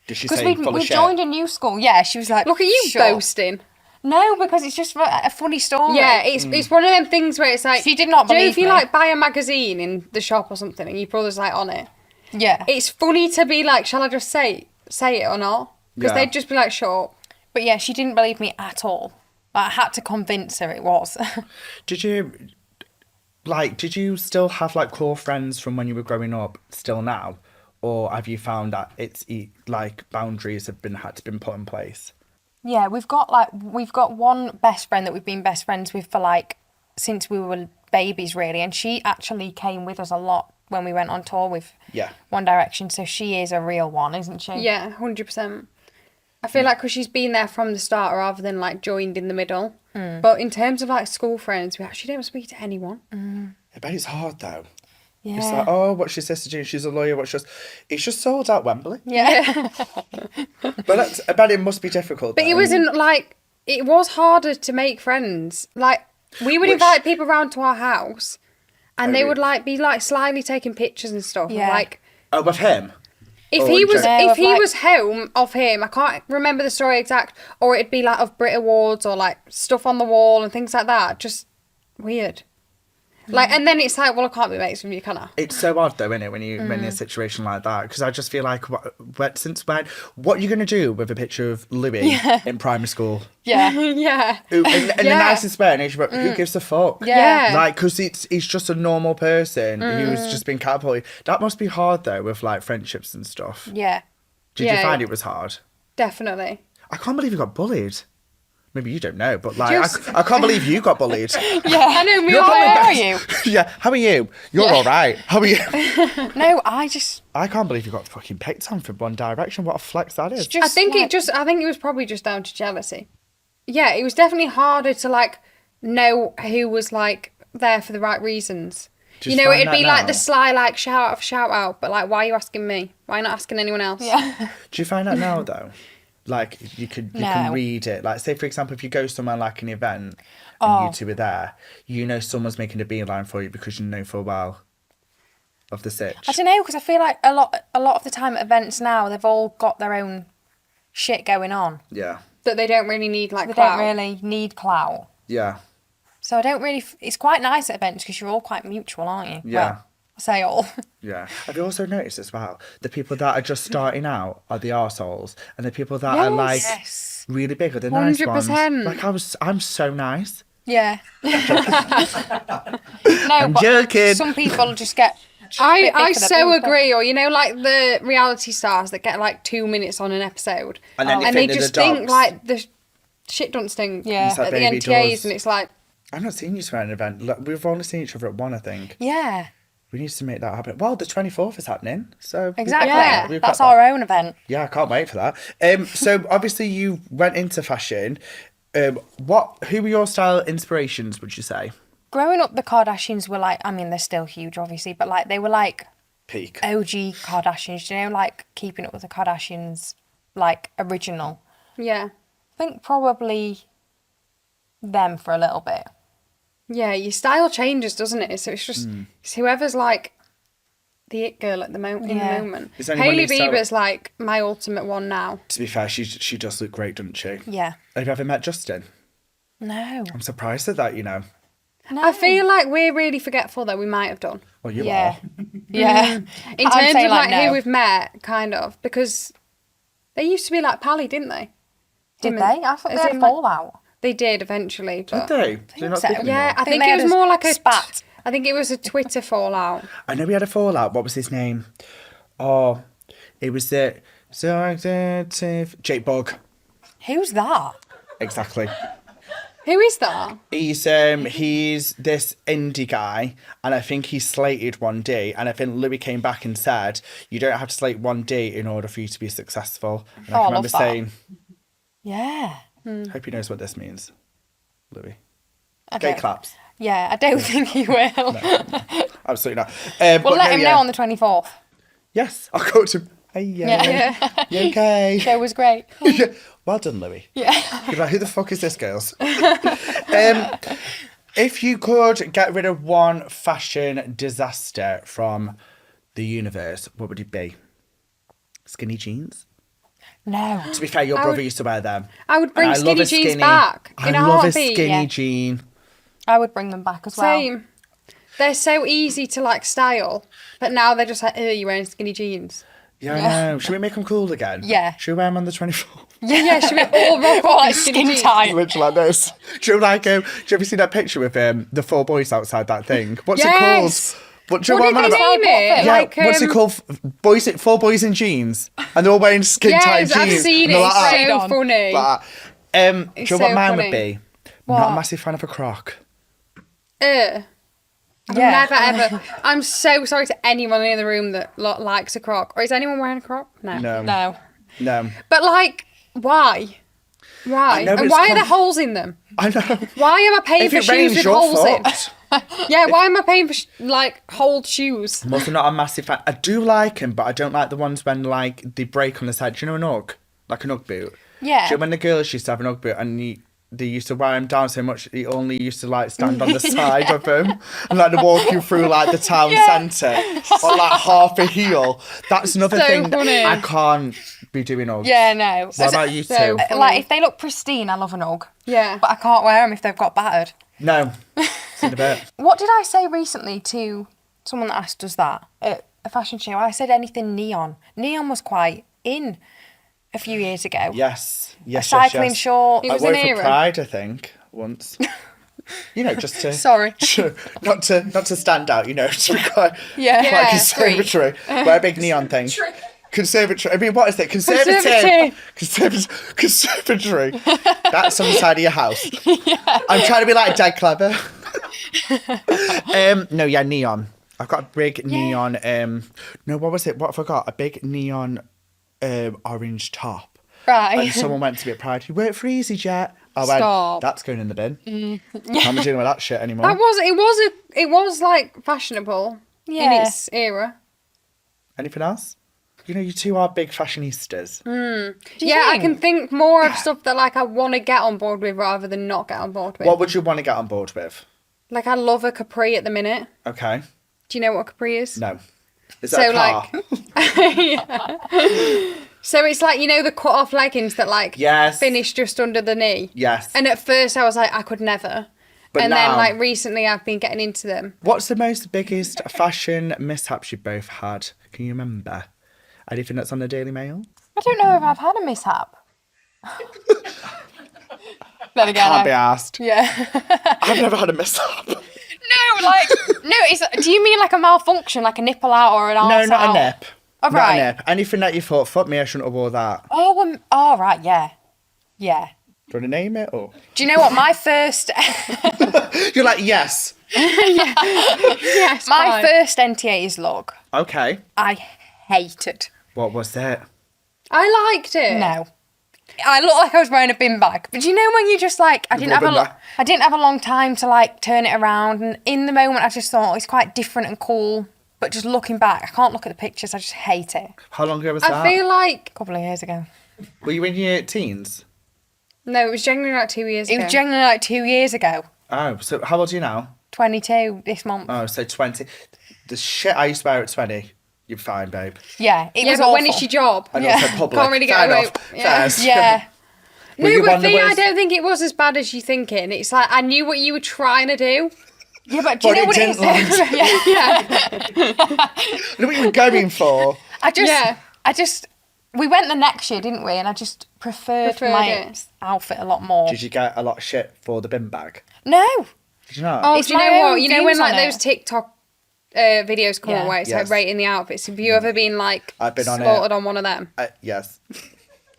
Did she Because say we full of shit? joined a new school. Yeah, she was like, Look at you "Sure." boasting. No, because it's just a funny story. Yeah, it's one of them things where it's like She did not do you know believe if you me. like buy a magazine in the shop or something and your brother's like on it. Yeah. It's funny to be like, shall I just say it or not? Because Yeah. they'd just be like, sure. But yeah, she didn't believe me at all. Like, I had to convince her it was. Did you still have like core friends from when you were growing up still now? Or have you found that it's like boundaries have had to been put in place? Yeah, we've got one best friend that we've been best friends with for like since we were babies really, and she actually came with us a lot when we went on tour with One Direction, so she is a real one, isn't she? Yeah, 100%. I feel like because she's been there from the start rather than like joined in the middle. But in terms of like school friends, we actually don't speak to anyone. I bet it's hard though. Yeah. It's like, oh, what's your sister doing? She's a lawyer. It's just sold out Wembley. Yeah. But I bet it must be difficult. But it though. wasn't like, it was harder to make friends. Like, we would Which- invite people around to our house and Oh, they really? would like be like slyly taking pictures and stuff. Yeah. Like, Oh, with him? if Or he was just- No, if of, he like- was home of him, I can't remember the story exact, or it'd be like of Brit Awards or like stuff on the wall and things like that. Just weird. Like, and then it's like, well, I can't be mates with you, can I? It's so odd though, isn't it, when you're in a situation like that? Because I just feel like, what are you going to do with a picture of Louis in primary school? Yeah. Yeah. In the Yeah. nicest way, and who gives a fuck? Yeah. Like, because he's just a normal person who's just been catapulted. That must be hard though, with like friendships and stuff. Yeah. Did Yeah, you find yeah. it was hard? Definitely. I can't believe you got bullied. Maybe you don't know, but like, Just- I can't believe you got bullied. I know, me You're all probably Where are best- Yeah, how are you? You're all right. How are you? No, I just I can't believe you got fucking picked on for One Direction. What a flex that is. just I think like, I think it was probably just down to jealousy. Yeah, it was definitely harder to like know who was like there for the right reasons. Do You you know, find it'd be that like now? the sly like shout out, but like, why are you asking me? Why are you not asking anyone else? Yeah. Do you find that now though? Like you can No. read it. Like say for example, if you go somewhere like an event and you two are there, you know someone's making a beeline for you because you know full well of the sitch. I don't know, because I feel like a lot of the time at events now, they've all got their own shit going on. Yeah, That they don't really need like They clout. don't really need clout. yeah, So I don't really... It's quite nice at events because you're all quite mutual, aren't you? Yeah. Well, I say all. yeah. Have you also noticed as well the people that are just starting out are the arseholes, and the people that are like Yes. really big are the nice ones. 100%. Like I'm so nice. Yeah. No, I'm but joking. some people just get... I bit big for their so boots, agree. Or you know, like the reality stars that get like 2 minutes on an episode, And then they and think they they're just the think dogs. like the shit don't stink. Yeah. It's like at the baby NTAs, does. and it's like, I've not seen you swear at an event. Look, we've only seen each other at one, I think. Yeah. We need to make that happen. Well, the 24th is happening, so we've got Exactly. that. We've got That's that. our own event. Yeah, I can't wait for that. So obviously you went into fashion. Who were your style inspirations? Would you say Growing up, the Kardashians were like... I mean, they're still huge, obviously, but like they were like peak? OG Kardashians. You know, like Keeping Up with the Kardashians, like original. yeah, I think probably them for a little bit. yeah. Your style changes, doesn't it? So it's just it's whoever's like the it girl at the moment. In Yeah. the moment, Is anyone Hailey new style- Bieber's like my ultimate one now. To be fair, she does look great, doesn't she? Yeah. Have you ever met Justin? No. I'm surprised at that. You know, No. I feel like we're really forgetful that we might have done. Well, you Yeah. are. Yeah. In I'm terms saying, of like no. who we've met, kind of, because they used to be like pally, didn't they? Did Him they? and- I thought they as had in, a like- fallout. They did eventually, Did but they? Do they not so. speak anymore? yeah, I think they it had was a more like a spat. I think it was a Twitter fallout. I know we had a fallout. What was his name? Oh, it was the Jake Bug. Who's that? Exactly. Who is that? He's this indie guy, and I think he slated 1D, and I think Louis came back and said, you don't have to slate 1D in order for you to be successful. And Oh, I I remember love that. saying, Yeah. hope he knows what this means, Louis. I Gay don't- claps. Yeah, I don't think he will. Absolutely not. We'll But let no, him yeah. know on the 24th. Yes, I'll go to him. Hey, Yeah. You okay? Show was great. Yeah. Well done, Louis. Yeah. You're like, who the fuck is this, girls? If you could get rid of one fashion disaster from the universe, what would it be? Skinny jeans? No. To be fair, your brother used to wear them. I would bring And I love skinny a jeans back in I a love heartbeat. a skinny yeah. jean. I would bring them back as well. Same. They're so easy to like style, but now they're just like, oh, you're wearing skinny jeans. Yeah, I know. Should we make them cool again? Yeah. Should we wear them on the 24th? Yeah, should we all rock Or up like in skinny skin jeans? tight. Literally like this. Do you ever see that picture with the four boys outside that thing? What's Yes. it called? What do you What know did what I'm they on name about? it? Yeah, Like, what's it called? Four boys in jeans, and they're all wearing skin tight Yes, jeans. I've seen and it. they're like, It's "Ah." so on. funny. But, do you know It's what so mine funny. would be? What? Not a massive fan of a croc. I've Yeah. never ever. I'm so sorry to anyone in the room that likes a croc. Or is anyone wearing a croc? No. No. No. But like, why? Why? know, but And it's why are there com- holes in them? I know. Why am I paying If for it shoes rains, with you're holes in? fucked. Yeah, why am I paying for like holed shoes? I'm also not a massive fan. I do like them, but I don't like the ones when like they break on the side. Do you know an Ugg? Like an Ugg boot? Yeah. Do you know when the girls used to have an Ugg boot and they used to wear them down so much they only used to like stand on the side of them and like to walk you through like the town centre or like half a heel. That's another So thing funny. I can't be doing Uggs. Yeah, no. What about you So two? funny. Like, if they look pristine, I love an Ugg. Yeah. But I can't wear them if they've got battered. No. See in a bit. What did I say recently to someone that asked us that at a fashion show? I said anything neon. Neon was quite in a few years ago. Yes. Yes. Cycling yes. shorts. It I was wore an it for era. Pride, I think, once. You know, just to Sorry. not to stand out. You know, to be quite Yeah. quite Yeah, conservatory. Wear a big neon thing. Conservatory. I mean, what is it? Conservative. Conservatory. That's on the side of your house. I'm trying to be like dead clever. No, yeah, neon. I've got a big neon. No, what was it? What have I got? A big neon, orange top. Right. And someone went to be at Pride. You work for EasyJet. I went, Stop. that's going in the bin. Can't be dealing with that shit anymore. It was like fashionable in Yeah. its era. Anything else? You know, you two are big fashionistas. Yeah, I think? can think more of stuff that like I want to get on board with rather than not get on board with. What would you want to get on board with? Like I love a capri at the minute. Okay. Do you know what a capri is? No. Is that a car? So it's like, you know, the cut off leggings that like Yes. finish just under the knee. Yes. And at first I was like, I could never. But and now- then like recently I've been getting into them. What's the most biggest fashion mishaps you both had? Can you remember? Anything that's on the Daily Mail? I don't know if I've had a mishap. Then again, Can't be asked. yeah. I've never had a mishap. No, like, no, do you mean like a malfunction, like a nipple out or an arse No, not out? a nip. Oh, Not right. a nip. Anything that you thought, fuck me, I shouldn't have wore that. Oh, right, yeah. Yeah. Do you want to name it? Or Do you know what my first you're like, yes. Yes. my fine. first NTA's look Okay. I hated. What was it? I liked it. No. I looked like I was wearing a bin bag. But do you know when you just like I didn't Robin Bag. have a long time to like turn it around, and in the moment I just thought it's quite different and cool. But just looking back, I can't look at the pictures, I just hate it. How long ago was that? I feel like A couple of years ago. Were you in your teens? no, it was genuinely like 2 years It ago. was genuinely like 2 years ago. Oh, so how old are you now? 22 this month. Oh, so 20. The shit I used to wear at 20, you're fine, babe. Yeah, it yeah, was but awful. when it's your job? And Yeah. also public. Can't really get Fair away- enough. yeah. Fair. Yeah. Were No, you but one of the Fee, I worst- don't think it was as bad as you think it. It's like I knew what you were trying to do. Yeah, but do you But know it what it didn't is? land. Yeah. Look what you were going for. We went the next year, didn't we? And I just preferred my it. outfit a lot more. Did you get a lot of shit for the bin bag? No. Did you not? Oh, It's do you my know what? own You know when views like on those it. TikTok videos come Yeah. away, it's Yes. like rating the outfits. Have you ever been like I've been on it. slaughtered on one of them? Yes.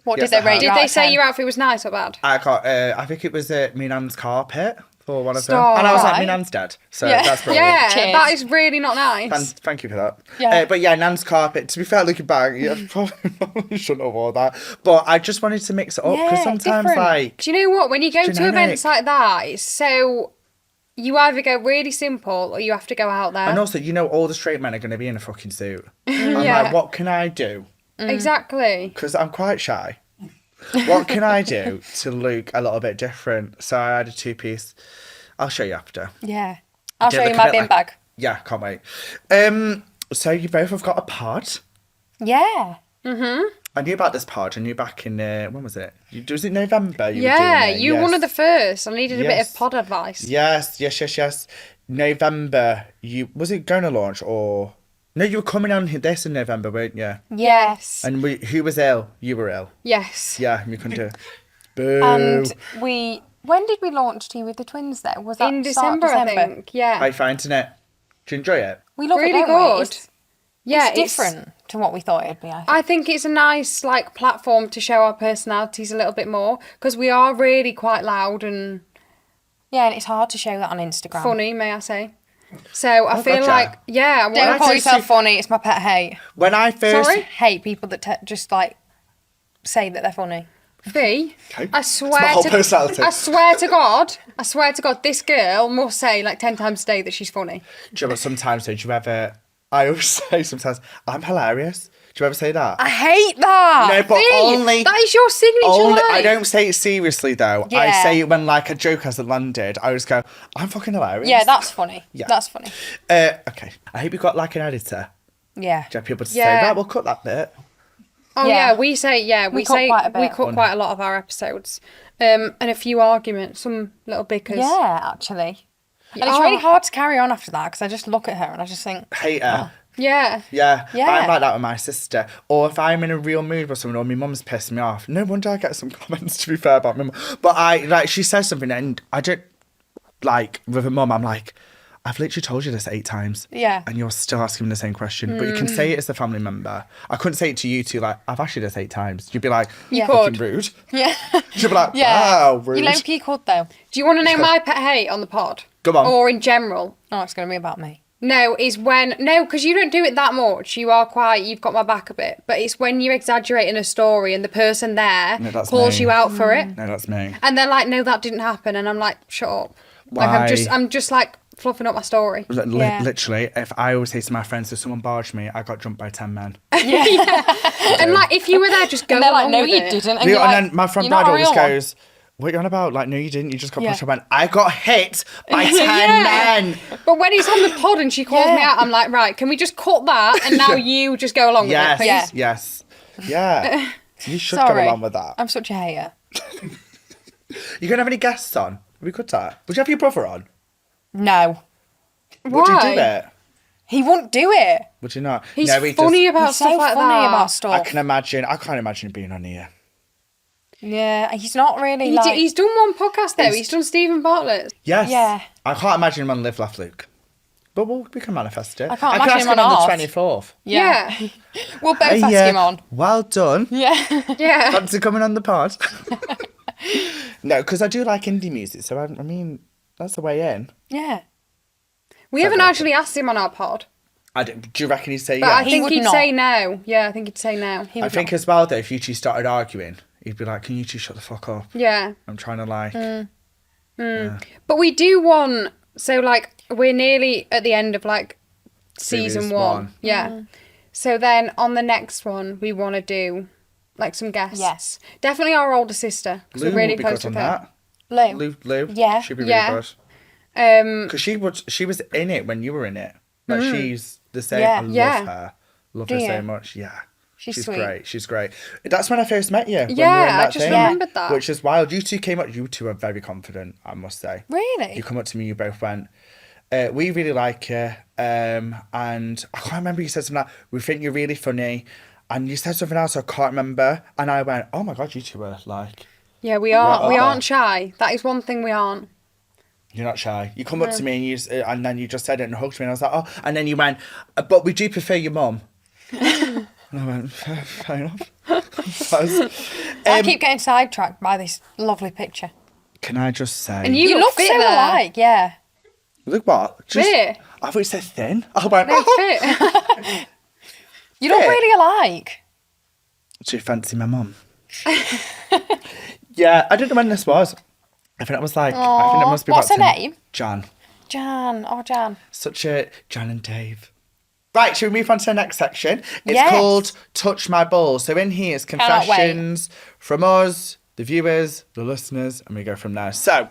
What Yes, did I they rate have. you Did out they of say 10? your outfit was nice or bad? I think it was me nan's carpet for one of Stop. them. And I was like, Right. me nan's dead. So Yeah. that's brilliant. Yeah, Cheers. that is really not nice. Thank you for that. Yeah. But yeah, Nan's carpet. To be fair, looking back, yeah, probably shouldn't have worn that. But I just wanted to mix it up because Yeah, sometimes, different. like, Do you know what? When you go to Generic. events like that, it's so you either go really simple or you have to go out there. and also, all the straight men are going to be in a fucking suit. I'm Yeah. like, what can I do? Exactly. Because I'm quite shy. What can I do to look a little bit different? So I had a two-piece. I'll show you after. Yeah. I'll Did show look you a my bit bin like- bag. Yeah, can't wait. So you both have got a pod. Yeah. I knew about this pod. I knew back in when was it? Was it November? You were Yeah, doing it? you were one Yes. of the first. I needed a bit Yes. of pod advice. Yes. November. Was it going to launch or no? You were coming on this in November, weren't you? Yes. And who was ill? You were ill. Yes. Yeah, you couldn't do it. Boo. And when did we launch Tea with the Twins though? Was that In start of December, I think. Yeah. How you finding it? Do you enjoy it? We love Really it, don't we? good. Yeah, It's different to what we thought it'd be, I think. I think it's a nice like platform to show our personalities a little bit more because we are really quite loud and Yeah, and it's hard to show that on Instagram. funny, may I say. So I feel gotcha. like I Don't want call to yourself see- funny, it's my pet hate. When I first Sorry? Hate people that just like say that they're funny. V. Okay. I It's my swear whole to personality. I swear to God, this girl must say like 10 times a day that she's funny. Do you know, sometimes do you ever? I always say sometimes I'm hilarious. Do you ever say that? I hate that. No, but V, only. that is your signature Only, line. I don't say it seriously though. I Yeah. say it when like a joke hasn't landed. I just go, I'm fucking hilarious. Yeah, that's funny. Yeah. That's funny. Okay. I hope you got like an editor. Yeah. Do you have people to say Yeah. that? We'll cut that bit. Oh Yeah. yeah, we say We cut quite a bit. we cut quite a lot of our episodes, and a few arguments, some little bickers. Yeah, actually. And it's Oh. really hard to carry on after that because I just look at her and I just think, Hater. Yeah. Yeah. Yeah. I'm like that with my sister. Or if I'm in a real mood with someone or my mum's pissed me off. No wonder I get some comments to be fair about my mum. But she says something and I don't like with her mum, I'm like, I've literally told you this 8 times. Yeah. And you're still asking me the same question. But you can say it as a family member. I couldn't say it to you two, like, I've asked you this 8 times. You'd be like, You fucking could. rude. yeah. She'd be like, Yeah. wow, rude. You low-key could though. Do you want to know my pet hate on the pod? Go on. Or in general? Oh, it's going to be about me. No, because you don't do it that much. You've got my back a bit. But it's when you're exaggerating a story and the person there No, that's calls me. you out for it. No, that's me. And they're like, no, that didn't happen. And I'm like, shut up. Like, Why? I'm just like fluffing up my story. Yeah. Literally, if I always say to my friends, if someone barged me, I got jumped by 10 men. And like, if you were there, just go And they're like, along no, with you it. didn't. And And you're like, then my friend "You're not Brad a always real one." goes, what are you on about? Like, no, you didn't. You just got Yeah. pushed. I went, I got hit by 10 Yeah. men. But when it's on the pod and she calls me Yeah. out, I'm like, right, can we just cut that? And now you just go along Yes, with it, please. Yeah. Yeah. You should go Sorry. along with that. I'm such a hater. You gonna have any guests on? We could that. Would you have your brother on? No. Would you do Why? it? He won't do it. Would you not? He's No, he funny just- about He's stuff so like funny that. about I stuff. can imagine. I can't imagine being on here. Yeah, he's not really He like... he's done one podcast though. He's done Stephen Bartlett. Yes. Yeah. I can't imagine him on Live Laugh Luke. But we can manifest it. I can't can imagine ask him on on ours. the 24th. Yeah. We'll both Hey, ask him on. Well done. Yeah. Yeah. Fancy coming on the pod? No, because I do like indie music, so I mean, that's the way in. Yeah. We haven't actually asked him on our pod. Do you reckon he'd say But yeah? I think would he'd not. say no. Yeah, I think he'd say no. He I would think not. as well, though, if you two started arguing, he'd be like, can you two shut the fuck up? Yeah. I'm trying to like... But we do want, so like, we're nearly at the end of like season Series 1. one. Yeah. So then on the next one, we want to do like some guests. Yes. Definitely our older sister. 'Cause Lou we're really would be close good on with her. that. Lou. Lou. Yeah. She'd be really Yeah. good. Um, Because she was in it when you were in it. Like, she's the same. Yeah. I love Yeah. her. Love Do her you? so much. Yeah. She's She's sweet. great. She's great. That's when I first met you. When you were Yeah, in I that just thing, remembered that. Which is wild. You two came up. You two are very confident, I must say. Really? You come up to me. You both went. We really like you. And I can't remember, you said something like, we think you're really funny. And you said something else I can't remember. And I went, oh my God, you two are like... Yeah, we are. Right We up aren't there. shy. That is one thing we aren't. You're not shy. You come up to me and then you just said it and hugged me. And I was like, oh. And then you went, but we do prefer your mum. And I went, fair enough. I keep getting sidetracked by this lovely picture. Can I just say... And You you look fit so there. alike, yeah. Look what? Just, Fit. I thought you said thin. I went, No, fit. You look Fit. really alike. do you fancy my mum? Yeah, I don't know when this was. I think it was like, I think it must be What's about her 10 name? Jan. Jan. Oh, Jan. Such a Jan and Dave. Right, should we move on to the next section? It's Yes. called Touch My Balls. So in here is Cannot wait. confessions from us, the viewers, the listeners, and we go from there. So,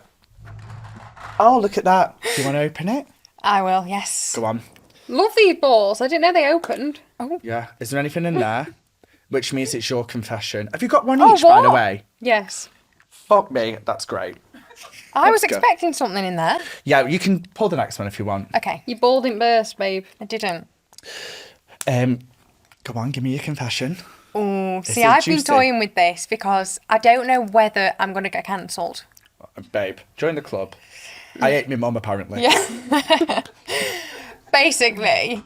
oh, look at that. Do you want to open it? I will, yes. Go on. Love these balls. I didn't know they opened. Yeah. Is there anything in there? Which means it's your confession. Have you got one Oh, each, by the what? way? Yes. Fuck me. That's great. I was Let's go. expecting something in there. Yeah, you can pull the next one if you want. Okay. Your ball didn't burst, babe. I didn't. Go on, give me your confession. Oh, Is see, it I've been juicy? toying with this because I don't know whether I'm going to get cancelled. Babe, join the club. I ate my mum, apparently. Yeah. Basically,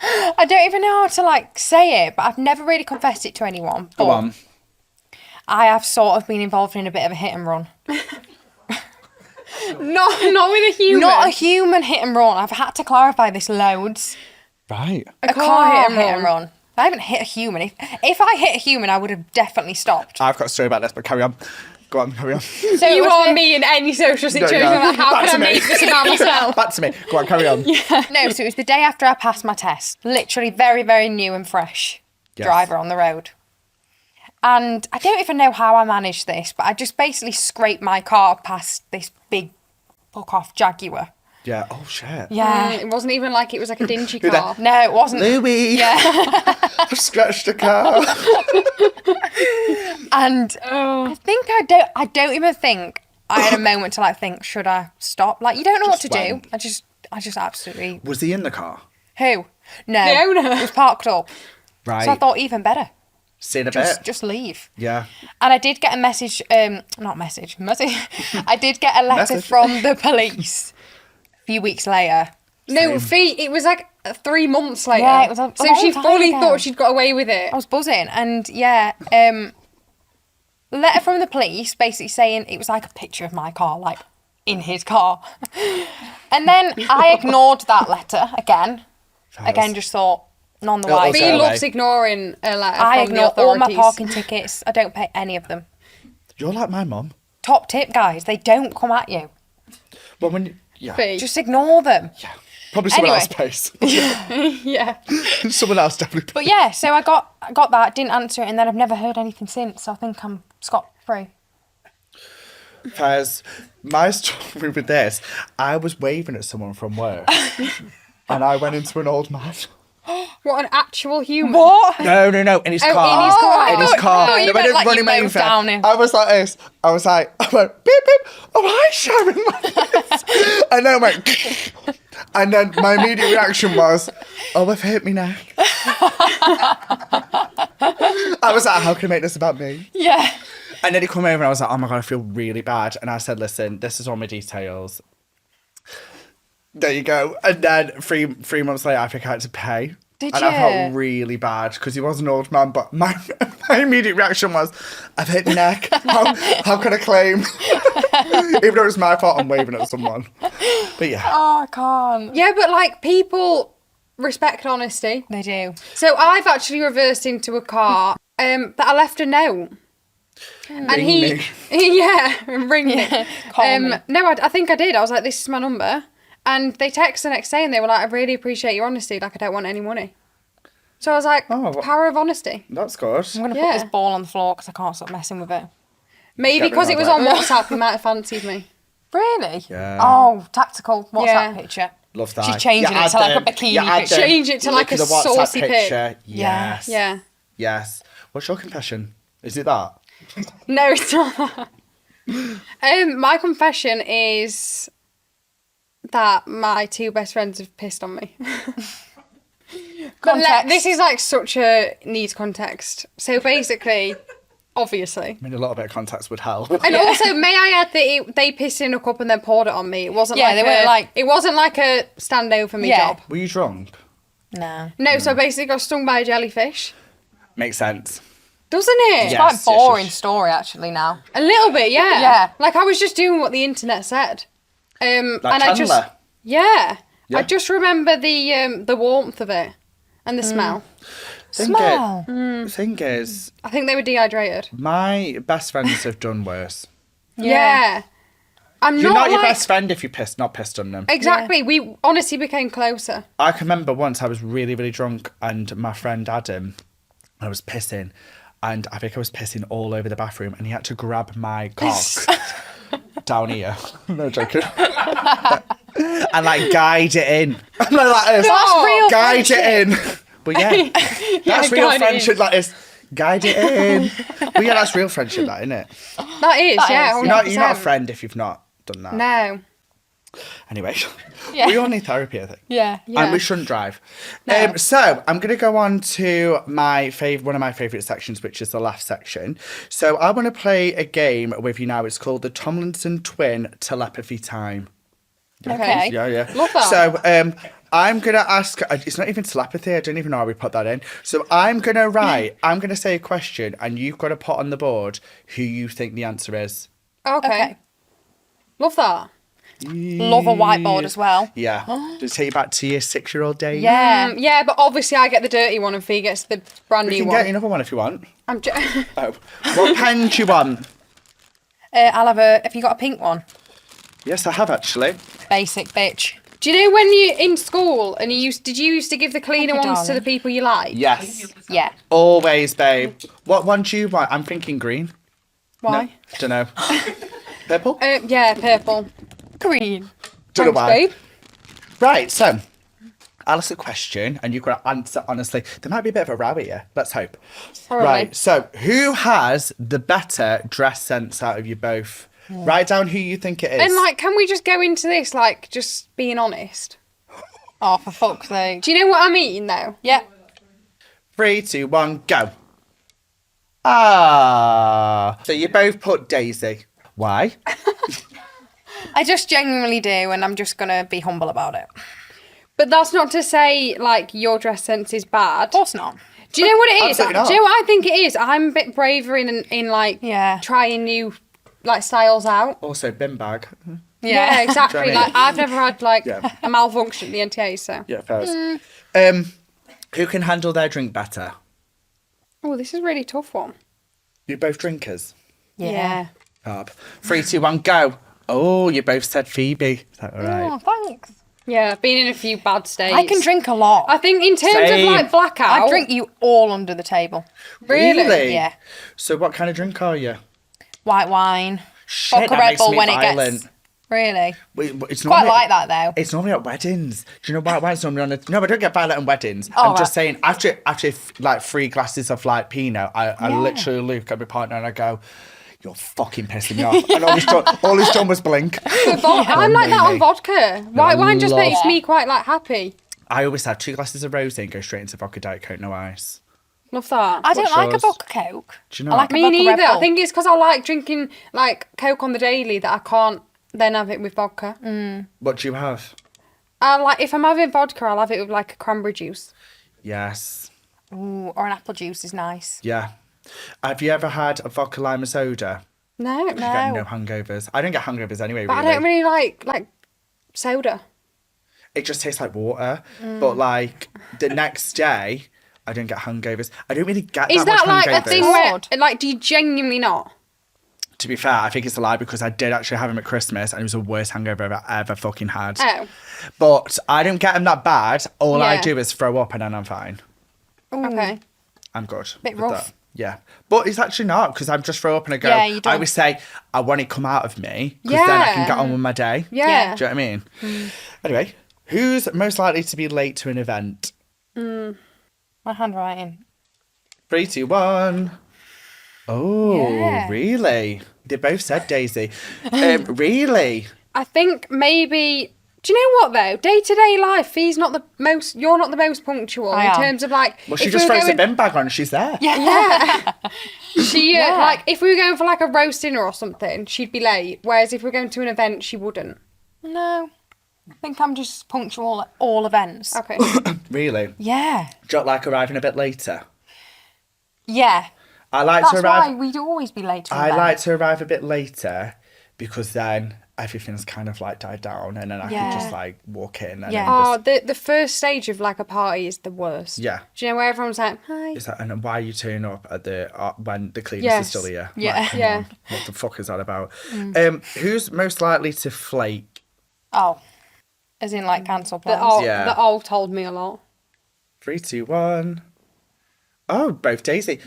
I don't even know how to like say it, but I've never really confessed it to anyone. Go but on. I have sort of been involved in a bit of a hit and run. Not with a human. Not a human hit and run. I've had to clarify this loads. Right. A car hit and run. I haven't hit a human. If I hit a human, I would have definitely stopped. I've got a story about this, but carry on. Go on, carry on. So it You was are the- me in any social situation. no. Like, how Back can to I me. make this about myself? Back to me. Go on, carry on. No, so it was the day after I passed my test. Literally very, very new and fresh Yes. driver on the road. And I don't even know how I managed this, but I just basically scraped my car past this big fuck-off Jaguar. Yeah. Oh, shit. Yeah. It wasn't even like it was like a dingy Who car. No, it wasn't. Louis. Yeah. I've scratched a car. And I don't even think I had a moment to like think, should I stop? Like, you don't know what to Just do. went. I just absolutely... Was he in the car? Who? No. The owner. It was parked up. Right. So I thought even better. See in a bit. Just leave. Yeah. And I did get a message, message. I did get a letter Message. from the police a few weeks later. No, Fee, it was like 3 months later. Yeah, it was a so long she time fully ago. thought she'd got away with it. I was buzzing, and yeah, letter from the police basically saying it was like a picture of my car, like in his car. And then I ignored that letter again. Again, just thought, none the It'll wiser. Fee also- loves ignoring a letter I from the ignore all my authorities. parking tickets. I don't pay any of them. You're like my mum. Top tip, guys, they don't come at you. Well, when you... Yeah. Fee. Just ignore them. Yeah. Probably someone Anyway. else pays. Yeah. Someone else definitely pays. But yeah, so I got that, didn't answer it, and then I've never heard anything since. So I think I'm scot-free. Because my story with this, I was waving at someone from work. And I went into an old man. What an actual human. What? No, in his Oh, car. in his car. In his Oh, car. no, you No, I meant didn't like run you him over. moved down him. I was like this. I went, beep, beep. Oh, hi, Sharon. And then I went, and then my immediate reaction was, oh, I've hurt me neck. I was like, how can I make this about me? Yeah. And then he come over and I was like, oh my God, I feel really bad. And I said, listen, this is all my details. There you go. And then three months later, I think I had to pay. Did and I you? felt really bad because he was an old man. But my immediate reaction was, I've hit my neck. How can I claim? Even though it was my fault, I'm waving at someone. But yeah. Oh, I can't. Yeah, but like people respect honesty. They do. So I've actually reversed into a car that I left a note. And Ring he, me. yeah, ring me. Call me. No, I think I did. I was like, this is my number. And they texted the next day and they were like, I really appreciate your honesty. Like, I don't want any money. So I was like, Oh, what- power of honesty. That's good. I'm going to Yeah. put this ball on the floor because I can't stop messing with it. Maybe Get me because it was on on WhatsApp, he might have fancied me. Really? Yeah. Oh, tactical WhatsApp Yeah. picture. Love that. She's changing it to like a bikini picture. Change it to like a Look at the WhatsApp saucy pic. picture. Yes. Yeah. Yes. What's your confession? Is it that? No, it's not that. My confession is that my two best friends have pissed on me. Context. This is like such a needs context. So basically, obviously. I mean, a little bit of context would help. And also, may I add that they pissed in a cup and then poured it on me. It wasn't Yeah, like they weren't like- it wasn't like a stand over me Yeah. job. Were you drunk? No. No, so I basically got stung by a jellyfish. Makes sense. Doesn't it? Yeah. Quite Yes, boring yes. story, actually, now. A little bit, yeah. Yeah. Like I was just doing what the internet said. Like and I just Chandler. yeah. Yeah. I just remember the warmth of it and the smell. Smell. Thing is, I think they were dehydrated. my best friends have done worse. Yeah. I'm You're not your like- best friend if you not pissed on them. Exactly. We honestly became closer. I can remember once I was really, really drunk and my friend Adam, I was pissing and I think I was pissing all over the bathroom and he had to grab my cock down here. No joking. And like guide it in. I'm like this. That's real Guide friendship. it in. But yeah, that's real guide it in. friendship. Like this. Guide it in. But yeah, that's real friendship, that, isn't it? That is, That yeah. is. You're not a 100%. friend if you've not done that. No. Anyway, Yeah. we all need therapy, I think. Yeah. And we shouldn't drive. So I'm going to go on to one of my favourite sections, which is the laugh section. So I want to play a game with you now. It's called the Tomlinson Twin Telepathy Time. Okay. Yeah. Love that. So I'm going to ask, it's not even telepathy, I don't even know how we put that in. So I'm going to say a question and you've got to put on the board who you think the answer is. Okay. Okay. Love that. Love a whiteboard as well. Yeah. Just take you back to your 6-year-old days. Yeah. Yeah, but obviously I get the dirty one and Fee gets the brand We new can one. get another one if you want. I'm Oh. What pen do you want? I'll have a. Have you got a pink one? Yes, I have actually. Basic bitch. Do you know when you're in school and did you used to give the cleaner Thank you, ones to the darling. people you like? Yes. Yeah. Always, babe. What one do you want? I'm thinking green. Why? No, don't know. Purple? Yeah, purple. Green. Don't know Thanks, why. babe. Right, so I'll ask a question and you've got to answer honestly. There might be a bit of a row here. Let's hope. Probably. Right, so who has the better dress sense out of you both? Write down who you think it is. And like, can we just go into this like just being honest? Oh, for fuck's sake. Do you know what I mean though? Yeah. 3, 2, 1, go. Ah. So you both put Daisy. Why? I just genuinely do, and I'm just gonna be humble about it. But that's not to say like your dress sense is bad. Of course not. Do you know what it is? Absolutely not. Do you know what I think it is? I'm a bit braver in like Yeah. trying new like styles out. Also, bin bag. Yeah, exactly. Do you know what I Like I've never had like Yeah. a malfunction at the NTA, so. Yeah, fair. Who can handle their drink better? Oh, this is a really tough one. You both drinkers. Yeah. Fab. 3, 2, 1, go. Oh, you both said Phoebe. Is that all Oh, right? thanks. Yeah, been in a few bad states. I can drink a lot. I think in terms Same. of like blackout. I drink you all under the table. Really? Yeah. So what kind of drink are you? White wine. Shit, Vodka that Red makes Bull me when violent. it gets. Really? It's Quite normally- like that though. It's normally at weddings. Do you know why it's normally on a... No, I don't get violent at weddings. Oh, I'm just right. saying, after like 3 glasses of like Pinot, I literally look at my partner and I go, you're fucking pissing me off. And all he's done was blink. I'm like that on Maybe. vodka. White wine just love- makes me quite like happy. I always have 2 glasses of rosé and go straight into vodka Diet Coke, no ice. Love that. I don't What's like yours? a vodka Coke. Do you know I like what? a Me vodka Red neither. I Bull. think it's because I like drinking like Coke on the daily that I can't then have it with vodka. What do you have? I like if I'm having vodka, I'll have it with like a cranberry juice. Yes. Ooh, or an apple juice is nice. Yeah. Have you ever had a vodka lime and soda? No, You get no hangovers. I don't get hangovers anyway, but really. I don't really like soda. It just tastes like water. But like the next day, I don't get hangovers. I don't really get Is that that much like hangovers. a thing where Odd. like do you genuinely not? To be fair, I think it's a lie because I did actually have him at Christmas and it was the worst hangover I've ever fucking had. Oh, But I don't get him that bad. All I Yeah. do is throw up and then I'm fine. okay. I'm good. Bit with rough. that. Yeah. But it's actually not because I'm just throw up and I go, Yeah, you I don't. always say, I want it come out of me because then I can Yeah. get on with my day. Yeah. Do you know what I mean? Anyway, who's most likely to be late to an event? My handwriting. 3, 2, 1. Oh, Yeah. really? They both said Daisy. Really? I think maybe Do you know what though? Day to day life, Fee's not the most. You're not the most punctual I in am. terms of like. Well, she if just we were throws a going- bin bag on and she's there. Yeah. She Yeah. like if we were going for like a roast dinner or something, she'd be late. Whereas if we were going to an event, she wouldn't. No. I think I'm just punctual at all events. Okay. Really? Yeah. Do you like arriving a bit later? Yeah. I like That's to arrive. why we'd always be late to I events. like to arrive a bit later because then everything's kind of like died down and then I can just Yeah. like walk in and Yeah. then Oh, just, the first stage of like a party is the worst. yeah. Do you know where everyone's like, hi? It's like, and then why are you turning up at the when the cleaners are Yes. still here? Yeah. Like, come Yeah. on, what the fuck is that about? Who's most likely to flake? Oh. As in like cancel The plans. all, Yeah. the all told me a lot. 3, 2, 1. Oh, both Daisy.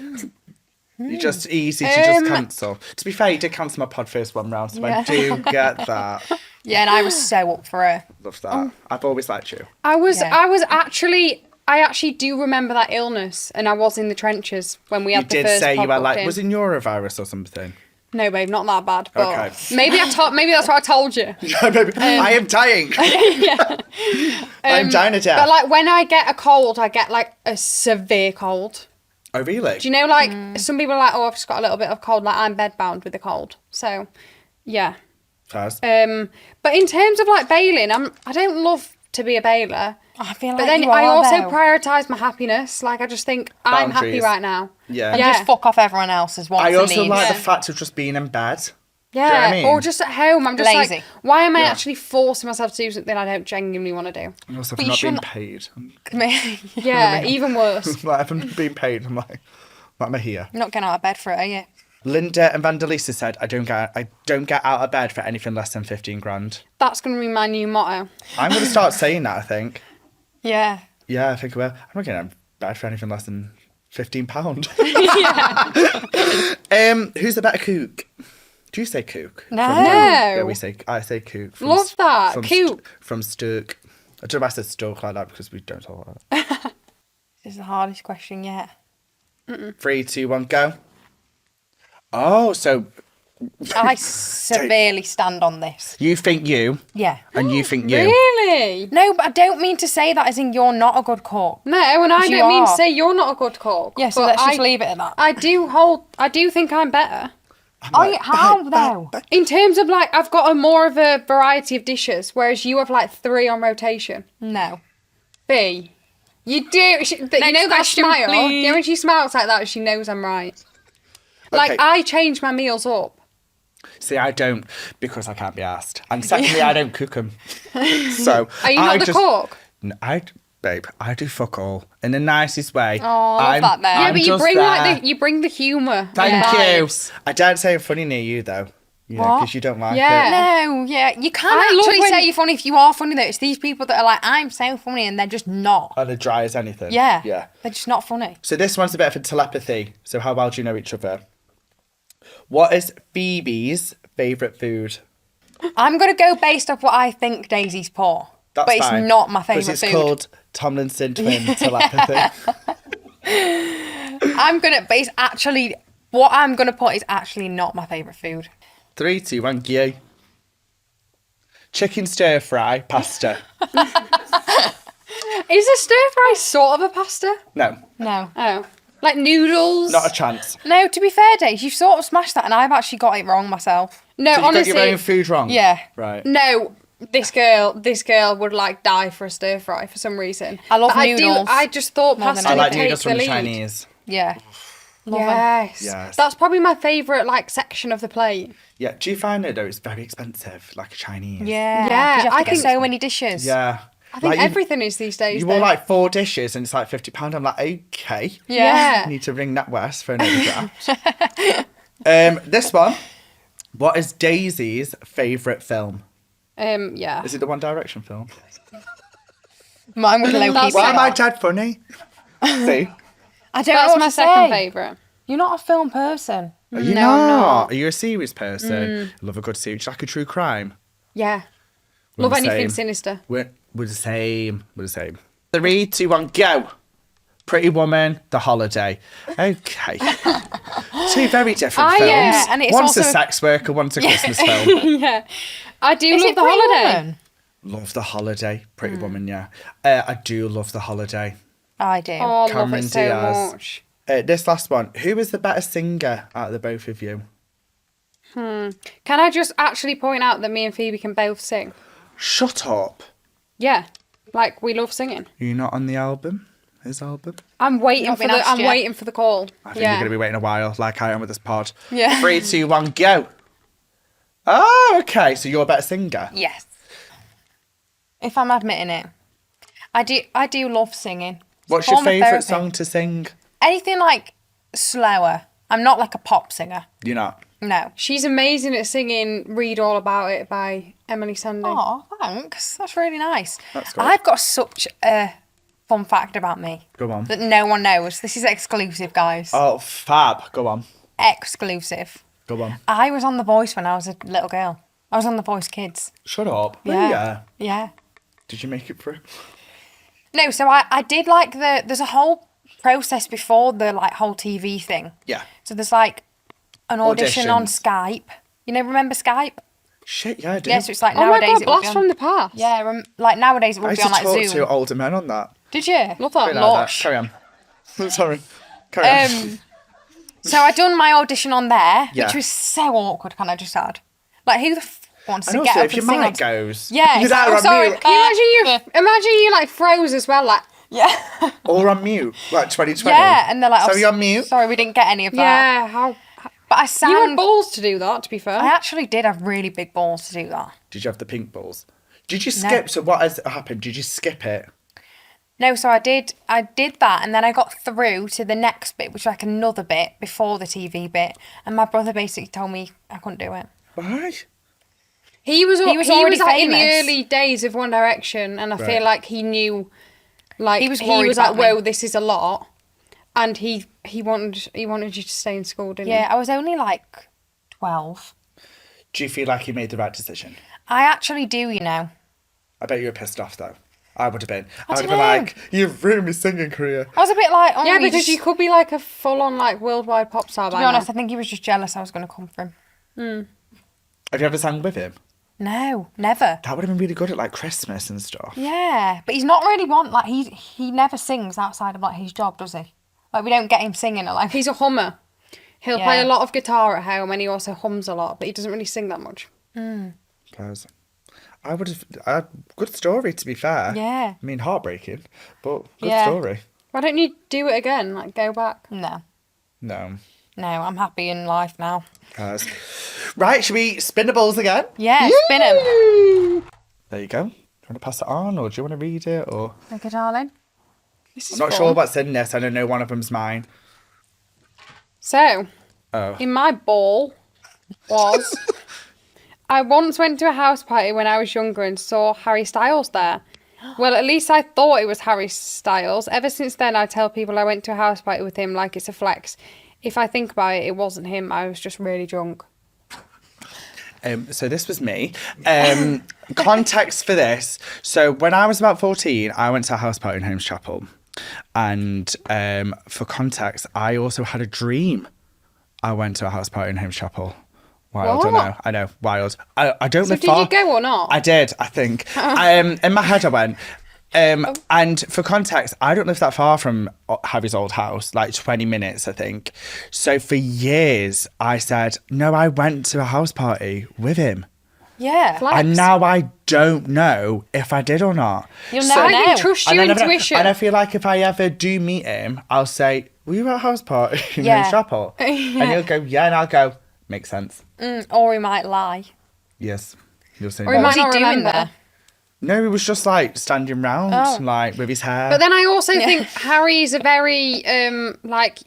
You're just easy to just cancel. To be fair, you did cancel my pod first one round, so I Yeah. do get that. Yeah, and I was so up for it. Love that. I've always liked you. Yeah. I actually do remember that illness, and I was in the trenches when we You had the did first say you pod were booked like, in. was it neurovirus or something? No, babe, not that bad. But Okay. maybe maybe that's what I told you. I am dying. I'm dying to death. But like when I get a cold, I get like a severe cold. Oh, really? Do you know, like some people are like, oh, I've just got a little bit of cold. Like I'm bedbound with a cold. So, yeah. Faz? But in terms of like bailing, I don't love to be a bailer. I feel like But then you I are, also though. prioritise my happiness. Like I just think I'm happy Boundaries. right now. Yeah. And Yeah. just fuck off everyone else's wants I and also needs. like the Yeah. fact of just being in bed. Yeah, Do you know what I mean? or just at home. I'm just Lazy. like, why am I Yeah. actually forcing myself to do something I don't genuinely want to do? And also, if But I'm you not being shouldn't- paid. Yeah, even worse. Like, if I'm being paid, I'm like, why am I here? You're not getting out of bed for it, are you? Linda and Vandalisa said, I don't get out of bed for anything less than 15 grand. That's going to be my new motto. I'm going to start saying that, I think. Yeah. Yeah, I think I will. I'm not getting out of bed for anything less than £15. Who's the better kook? Do you say kook? No. From- No. Yeah, I say kook. Love that. From Kook. from Stoke. I don't know if I said Stoke like that because we don't talk like that. This is the hardest question yet. 3, 2, 1, go. Oh, so I severely stand on this. you think you Yeah. and you think you. Really? No, but I don't mean to say that as in you're not a good cook. No, and I You don't mean to are. say you're not a good cook. Yeah, so but let's just leave it at that. I do think I'm better. How though? In terms of like, I've got a more of a variety of dishes, whereas you have like 3 on rotation. No. B. You do. You know that question, smile? please. You know when she smiles like that, she knows I'm right. Like, Okay. I change my meals up. See, I don't because I can't be asked. And secondly, I don't cook them. So Are you not I the just, cook? Babe, I do fuck all in the nicest way. Oh, I love that then. Yeah, I'm but you just bring there. you bring the humour. Thank and you. vibes. I don't say I'm funny near you though. Yeah, What? because you don't like Yeah. it. No, yeah. You can't I love actually when- say you're funny if you are funny though. It's these people that are like, I'm so funny and they're just not. And as dry as anything. Yeah. Yeah. They're just not funny. So this one's a bit of a telepathy. So how well do you know each other? What is Phoebe's favourite food? I'm going to go based off what I think Daisy's poor. That's but it's fine, not my 'cause favourite it's food. called Tomlinson Twins telepathy. I'm going to base actually, what I'm going to put is actually not my favourite food. 3, 2, 1, go. Chicken stir fry pasta. Is a stir fry sort of a pasta? No, No. Oh. Like noodles? not a chance. No, to be fair, Dave, you've sort of smashed that and I've actually got it wrong myself. No, So you honestly. got your own food wrong? Yeah. Right. No, this girl would like die for a stir fry for some reason. I love But noodles I just thought more than pasta I would like take noodles the from lead. Chinese. Yeah. Love 'em. Yes. Yes. That's probably my favourite like section of the plate. Yeah, do you find it though it's very expensive, like a Chinese? Yeah. Yeah, 'cause you have I to get think- so many dishes. Yeah. I think Like, everything is these days. You though. want like 4 dishes and it's like £50. I'm like, okay. Yeah. I need to ring NatWest for an overdraft. This one. What is Daisy's favourite film? Yeah. Is it the One Direction film? Mine would low key That's be Why am I that. dead funny? See? I don't know That's what my to second say. favourite. You're not a film person. Are you No, I'm not? not. Are you a serious person? Love a good series, like a true crime. Yeah. We're Love the anything same. sinister. We're the same. We're the same. 3, 2, 1, go. Pretty Woman, The Holiday. Okay. 2 very different films. yeah, and it's one's a also- sex worker, one's a Christmas film. Yeah. I do Is love it the Pretty holiday. Woman? Love The Holiday. Pretty Woman, yeah. I do love The Holiday. I do. Oh, I love Cameron it so Diaz. much. This last one. Who is the better singer out of the both of you? Can I just actually point out that me and Phoebe can both sing? Shut up. Yeah. Like, we love singing. Are you not on the album? His album? I'm waiting Not for been the asked I'm yet. waiting for the call. I think you're going to be waiting a while, like I am with this pod. Yeah. 3, 2, 1, go. Oh, okay. So you're a better singer. Yes. If I'm admitting it. I do love singing. It's a What's your form of favourite therapy. song to sing? Anything like slower. I'm not like a pop singer. You're not. No. She's amazing at singing Read All About It by Emily Sandé. Oh, thanks. That's really nice. That's good. I've got such a fun fact about me Go on. that no one knows. This is exclusive, guys. Oh, fab. Go on. Exclusive. Go on. I was on The Voice when I was a little girl. I was on The Voice Kids. Shut up. Yeah. Yeah. Yeah. Did you make it through? No, so I did like there's a whole process before the like whole TV thing. Yeah. So there's like an audition on Auditions. Skype. You know, remember Skype? Shit, yeah, I do. Yeah, so it's like Oh my nowadays god, it would be blast on. from the past. Yeah, like nowadays it I would used be on to like talk Zoom. to older men on that. Did you? Love that. Bit like that. Lush. Carry on. Sorry. Carry on. So I done my audition on there, Yeah. which was so awkward. Can I just add? Like, who the wants And to also, get up if your and sing on? mic goes, Yeah, you're exactly. either Oh, sorry. on mute Can you imagine you like froze as well, like Yeah. or on mute, like 2020. Yeah, and they're like, so oh, you're on mute. Sorry, we didn't get any of that. yeah, how But I you sound. had balls to do that, to be fair. I actually did have really big balls to do that. Did you have the pink balls? Did you skip? So what has happened? Did you skip it? No, so I did that, and then I got through to the next bit, which was like another bit before the TV bit, and my brother basically told me I couldn't do it. Why? He was already like, in the famous. early days of One Direction, and I Right. feel like he knew, like He was worried like, about me. whoa, this is a lot, and he wanted you to stay in school, didn't Yeah, I was only like 12. Do you feel like you made the right decision? I actually do, you know. I bet you were pissed off though. I would have been. I would have dunno. been like, you've ruined my singing career. I was a bit like, oh, Yeah, because just- you could be like a full-on like worldwide pop star. To be honest, I think he was just jealous I was going to come for him. Have you ever sang with him? No, never. That would have been really good at like Christmas and stuff. Yeah, but he's not really like he never sings outside of like his job, does he? Like we don't get him singing at like He's a hummer. He'll play Yeah. a lot of guitar at home, and he also hums a lot, but he doesn't really sing that much. Guys, I would have. Good story, to be fair. Yeah. I mean, heartbreaking, but good Yeah. story. Why don't you do it again? Like go back. No, No, I'm happy in life now. guys. Right, should we spin the balls again? Yeah, spin him. There you go. Do you want to pass it on, or do you want to read it, or? Okay, darling. This I'm is not fun. sure what's in this. I don't know one of them's mine. So, Oh. in my ball was I once went to a house party when I was younger and saw Harry Styles there. Well, at least I thought it was Harry Styles. Ever since then, I tell people I went to a house party with him like it's a flex. If I think about it, it wasn't him. I was just really drunk. So this was me. Context for this. So when I was about 14, I went to a house party in Holmes Chapel. And for context, I also had a dream. I went to a house party in Holmes Chapel. Wild, What? I know, wild. I don't So live did far. you go or not? I did, I think. In my head I went. And for context, I don't live that far from Harry's old house, like 20 minutes, I think. So for years, I said, no, I went to a house party with him. Yeah. Flex. And now I don't know if I did or not. You'll So- never I know. can trust And your I never know. intuition. And I feel like if I ever do meet him, I'll say, were you at a house party in Yeah. Holmes Chapel? And he'll go, yeah, and I'll go, makes sense. Or he might lie. Yes. You'll say Or he no. might What's he not doing remember. there? No, he was just like standing round, Oh. like with his hair. But then I also think Harry's a very, like,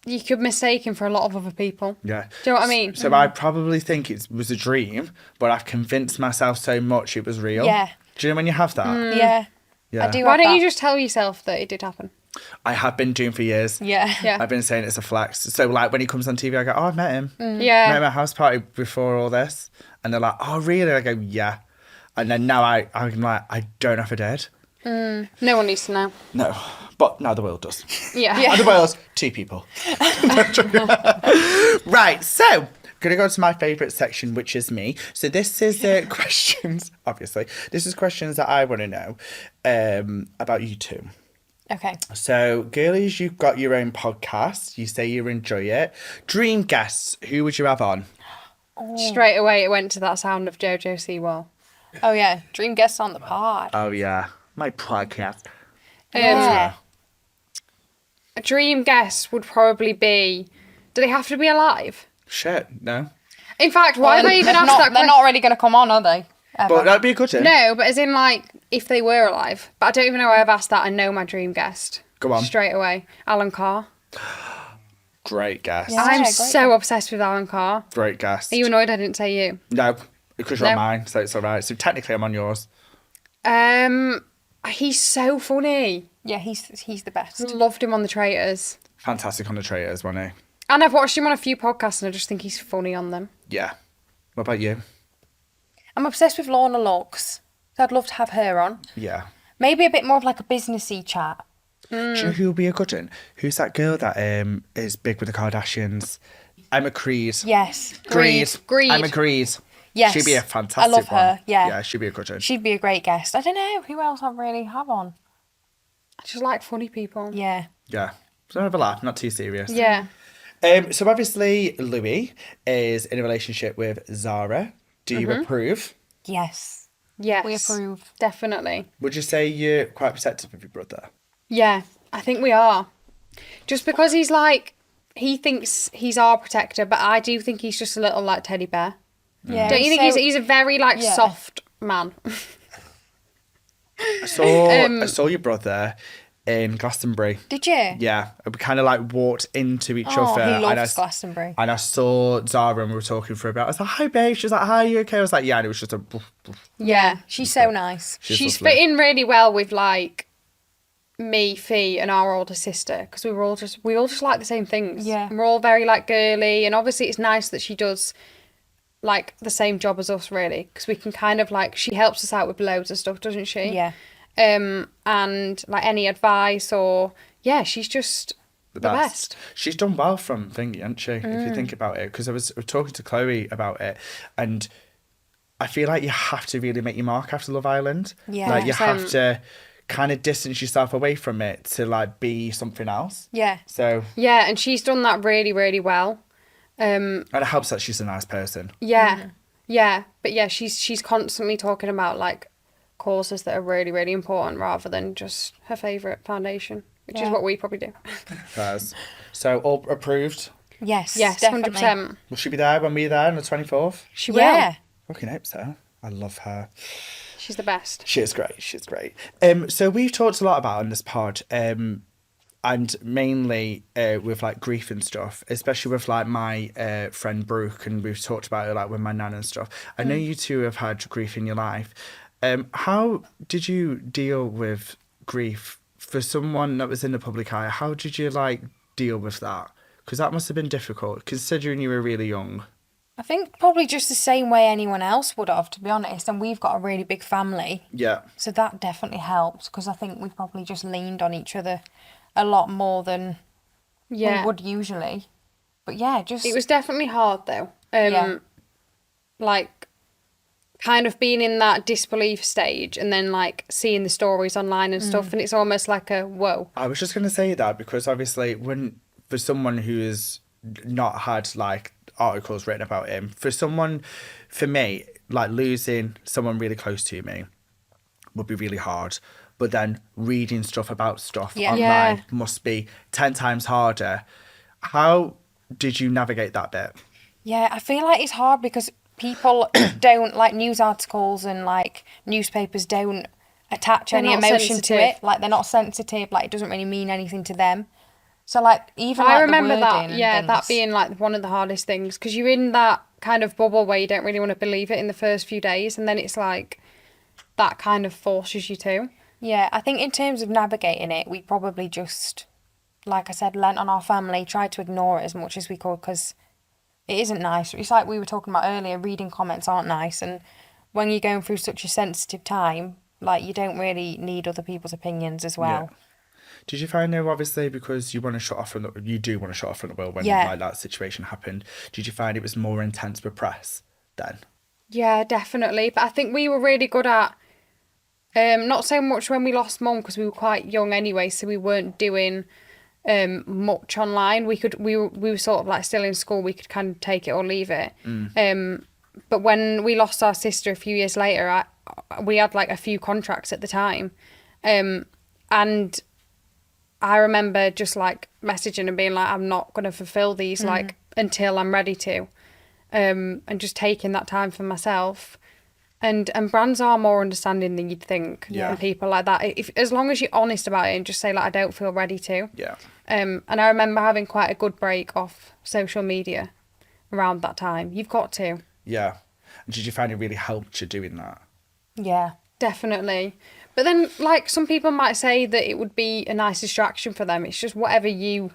you could mistake him for a lot of other people. Yeah. Do you know what I mean? So I probably think it was a dream, but I've convinced myself so much it was real. Yeah. Do you know when you have that? Yeah. Yeah. I do. Why have don't you that. just tell yourself that it did happen? I have been doing for years. Yeah. Yeah. I've been saying it's a flex. So like when he comes on TV, I go, oh, I've met him. Met him Yeah. at a house party before all this. And they're like, oh, really? I go, yeah. And then now I'm like, I don't know if I did. No one needs to know. No. But now the world does. Yeah. And the world, 2 people. Right, so Gonna go to my favourite section, which is me. So this is questions, obviously. This is questions that I want to know about you two. Okay. So, girlies, you've got your own podcast. You say you enjoy it. Dream guests, who would you have on? Straight away, it went to that sound of Jojo Seawall. Oh, yeah. Dream guests on the pod. Oh, yeah. My podcast. Yeah. A dream guest would probably be... Do they have to be alive? Shit, no. In fact, why have I even asked that They're question? not really going to come on, are they? Ever. But that'd be a good one. No, but as in, like, if they were alive. But I don't even know why I've asked that. I know my dream guest. Go on. Straight away. Alan Carr. Great guest. Yeah. I'm great so obsessed with Alan Carr. Great guest. Are you annoyed I didn't say you? No, because you're on No. mine, so it's all right. So technically I'm on yours. He's so funny. Yeah, he's the best. Loved him on The Traitors. Fantastic on the traitors, wasn't he? And I've watched him on a few podcasts and I just think he's funny on them. Yeah. What about you? I'm obsessed with Lorna Lux, so I'd love to have her on. Yeah. Maybe a bit more of like a businessy chat. Do you know who would be a good one? Who's that girl that is big with the Kardashians? Emma Creed. Yes. Greed. Greed. Emma Creed. Yes. She'd be a fantastic I love one. her, yeah. Yeah, she'd be a good one. She'd be a great guest. I don't know who else I really have on. I just like funny people. Yeah. Yeah. So have a laugh, not too serious. Yeah. So obviously Louis is in a relationship with Zara. Do you approve? Yes. Yes. We approve. Definitely. Would you say you're quite protective of your brother? Yeah, I think we are. Just because he's like, he thinks he's our protector, but I do think he's just a little like teddy bear. Yeah. Don't you think so- he's a very like Yeah. soft man? I saw your brother in Glastonbury. Did you? Yeah, we kind of like walked into each Oh, other. he and loves I, Glastonbury. And I saw Zara and we were talking for a bit. I was like, "Hi, babe." She was like, "Hi, you okay?" I was like, "Yeah," and it was just a. Yeah. She's so nice. She's lovely. fitting really well with like me, Fee, and our older sister because we all just like the same things. Yeah. And we're all very like girly, and obviously it's nice that she does like the same job as us really because we can kind of like she helps us out with loads of stuff, doesn't she? Yeah. And like any advice or yeah, she's just the best. She's done well from thingy, hasn't she? If you think about it, because I was talking to Chloe about it, and I feel like you have to really make your mark after Love Island. Yeah. Like you have 100%. to kind of distance yourself away from it to like be something else. Yeah. So Yeah, and she's done that really, really well. and it helps that she's a nice person. Yeah, yeah, but yeah, she's constantly talking about like causes that are really, really important rather than just her favourite foundation, which is Yeah. what we probably do. Hers. So all approved. Yes. Yes, definitely. 100%. Will she be there when we're there on the 24th? She will. Yeah. Fucking hope so. I love her. She's the best. She is great. She's great. So we've talked a lot about on this pod, and mainly with like grief and stuff, especially with like my friend Brooke, and we've talked about it like with my nan and stuff. I know you two have had grief in your life. How did you deal with grief for someone that was in the public eye? How did you like deal with that? Because that must have been difficult, considering you were really young. I think probably just the same way anyone else would have, to be honest. And we've got a really big family. Yeah. So that definitely helps because I think we've probably just leaned on each other a lot more than Yeah. we would usually. But yeah, just... It was definitely hard though. Yeah. Like kind of being in that disbelief stage and then like seeing the stories online and stuff and it's almost like a whoa. I was just going to say that because obviously when for someone who's not had like articles written about him, for me, like losing someone really close to me would be really hard. But then reading stuff about stuff Yeah. online Yeah. must be 10 times harder. How did you navigate that bit? Yeah, I feel like it's hard because people don't, like news articles and like newspapers don't attach They're any not emotion to sensitive. it. Like they're not sensitive, like it doesn't really mean anything to them. So like even I like remember the that, wording and yeah, that things. being like one of the hardest things because you're in that kind of bubble where you don't really want to believe it in the first few days and then it's like that kind of forces you to. Yeah, I think in terms of navigating it, we probably just, like I said, lent on our family, tried to ignore it as much as we could because it isn't nice. It's like we were talking about earlier, reading comments aren't nice. And when you're going through such a sensitive time, like you don't really need other people's opinions as well. Did you find though, obviously, because you want to shut off from you do want to shut off from the world when Yeah. like that situation happened? Did you find it was more intense with press then? Yeah, definitely. But I think we were really good at, not so much when we lost mum because we were quite young anyway, so we weren't doing much online. We were sort of like still in school. We could kind of take it or leave it. But when we lost our sister a few years later, we had like a few contracts at the time, and I remember just like messaging and being like, I'm not going to fulfill these like until I'm ready to, and just taking that time for myself. And brands are more understanding than you'd think. Yeah. And people like that, if as long as you're honest about it and just say like, I don't feel ready to. Yeah. And I remember having quite a good break off social media around that time. You've got to. Yeah. And did you find it really helped you doing that? Yeah. Definitely. But then, like, some people might say that it would be a nice distraction for them. It's just whatever you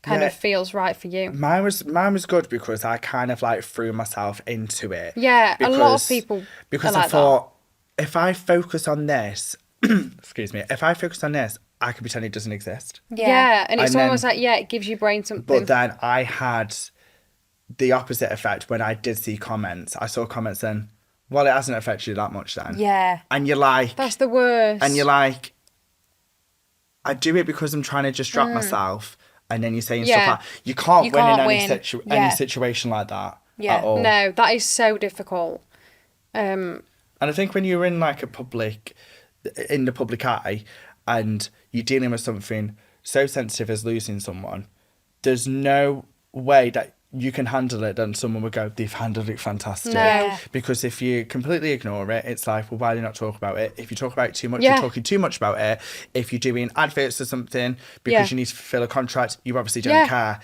kind Yeah. of feels right for you. Mine was good because I kind of like threw myself into it. Yeah, a lot of people because are I like thought if I focus on this, excuse me, if I focus on this, I can pretend it doesn't exist. Yeah, and it's And then- almost like, yeah, it gives your brain something. But then I had the opposite effect when I did see comments. I saw comments then, well, it hasn't affected you that much then. Yeah. And you're like, That's the worst. and you're like, I do it because I'm trying to distract myself. And then you're saying Yeah. stuff like, you can't You win can't in win. any Yeah. situation like that Yeah. at all. No, that is so difficult. And I think when you're in like in the public eye and you're dealing with something so sensitive as losing someone, there's no way that you can handle it then someone would go, they've handled it fantastic. No. Because if you completely ignore it, it's like, well, why do you not talk about it? If you talk about it too much, Yeah. you're talking too much about it. If you're doing adverts or something because Yeah. you need to fulfill a contract, you obviously don't Yeah. care.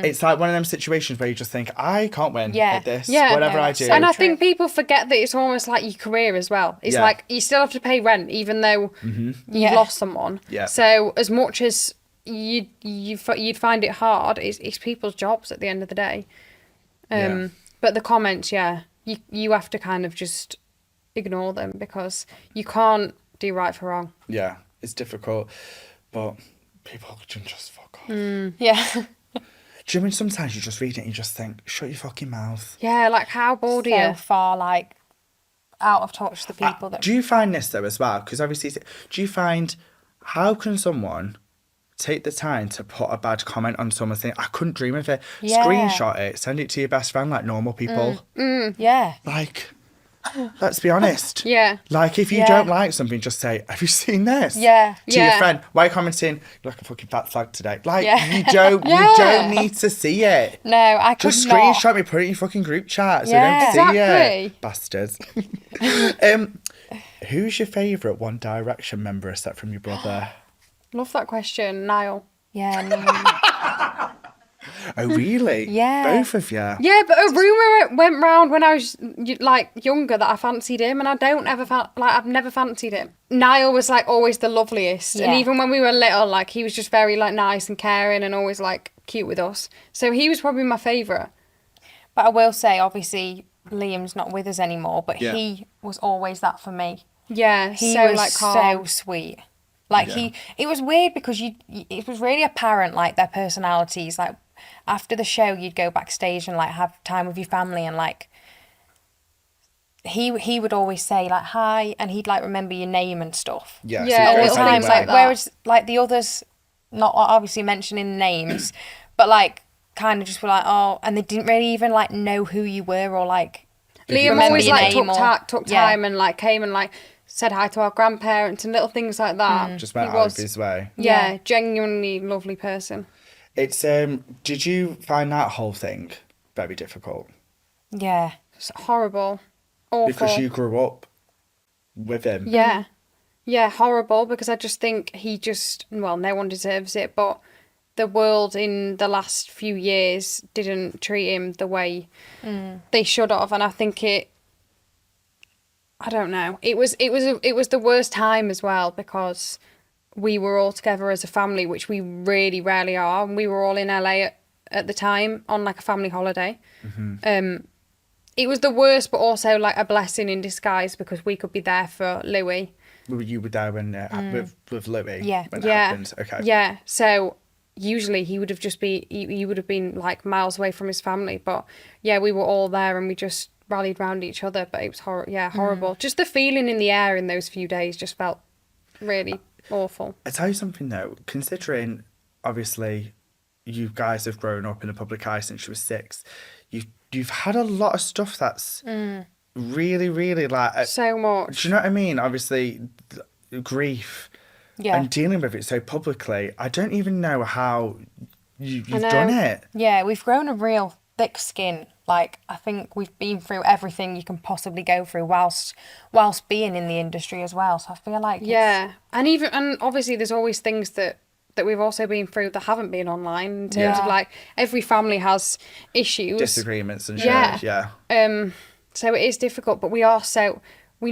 It's like one of them situations where you just think, I can't win Yeah. at this. Yeah. Whatever No, I that's do. so And I true. think people forget that it's almost like your career as well. It's Yeah. like you still have to pay rent even though you've Yeah. lost someone. Yeah. So as much as you'd find it hard, it's people's jobs at the end of the day. Yeah. But the comments, yeah, you have to kind of just ignore them because you can't do right for wrong. Yeah, it's difficult, but people can just fuck off. Yeah. Do you mean sometimes you just read it and you just think, shut your fucking mouth? Yeah, like how bored are So you? far, like, out of touch the people that... Do you find this though as well? Because obviously, do you find, how can someone take the time to put a bad comment on someone saying, I couldn't dream of it? Yeah. Screenshot it, send it to your best friend like normal people. Yeah. Like, let's be honest. Yeah. Like, if you Yeah. don't like something, just say, have you seen this? Yeah. To your Yeah. friend, why are you commenting, you're like a fucking fat slag today? Like, Yeah. you don't need to see it. No, I could Just not. screenshot me, put it in your fucking group chat so Yeah. they don't see Exactly. it. Bastards. Who's your favourite One Direction member except from your brother? Love that question, Niall. Yeah. No. Oh, really? Yeah. Both of you? Yeah, but a rumour went round when I was like younger that I fancied him, and I don't ever I've never fancied him. Niall was like always the loveliest, and Yeah. even when we were little, like he was just very like nice and caring and always like cute with us. So he was probably my favourite. But I will say, obviously, Liam's not with us anymore, but Yeah. he was always that for me. Yeah, He so was like so calm. sweet. Like Yeah. it was weird because it was really apparent, like their personalities. Like after the show, you'd go backstage and like have time with your family, and like he would always say like hi, and he'd like remember your name and stuff. Yeah, Yeah, so it little goes things Times, anywhere. like whereas like the others, not obviously mentioning names, but like kind of just were like, oh, and they didn't really even like know who you were or like Liam remember always your like name took yeah. time and like came and like said hi to our grandparents and little things like that. Just went He out was, of his way. yeah, genuinely lovely person. It's, did you find that whole thing very difficult? yeah. It's horrible, awful. Because you grew up with him. Yeah. Yeah, horrible because I just think well, no one deserves it, but the world in the last few years didn't treat him the way they should have, and I think I don't know. It was the worst time as well because we were all together as a family, which we really rarely are, and we were all in LA at the time on like a family holiday. It was the worst, but also like a blessing in disguise because we could be there for Louis. You were there when with Louis. Yeah. When it happened. Okay. Yeah. So usually he would have he would have been like miles away from his family, but yeah, we were all there and we just rallied round each other. But it was horrible. Just the feeling in the air in those few days just felt really awful. I tell you something though, considering obviously you guys have grown up in the public eye since you were 6, you've had a lot of stuff that's really, really like So much. Do you know what I mean? Obviously, grief and dealing with it so publicly. I don't even know how you've done it. Yeah, we've grown a real thick skin. Like, I think we've been through everything you can possibly go through whilst being in the industry as well. So I feel like and obviously there's always things that we've also been through that haven't been online in terms of like every family has issues, disagreements and shit. Yeah. So it is difficult, but we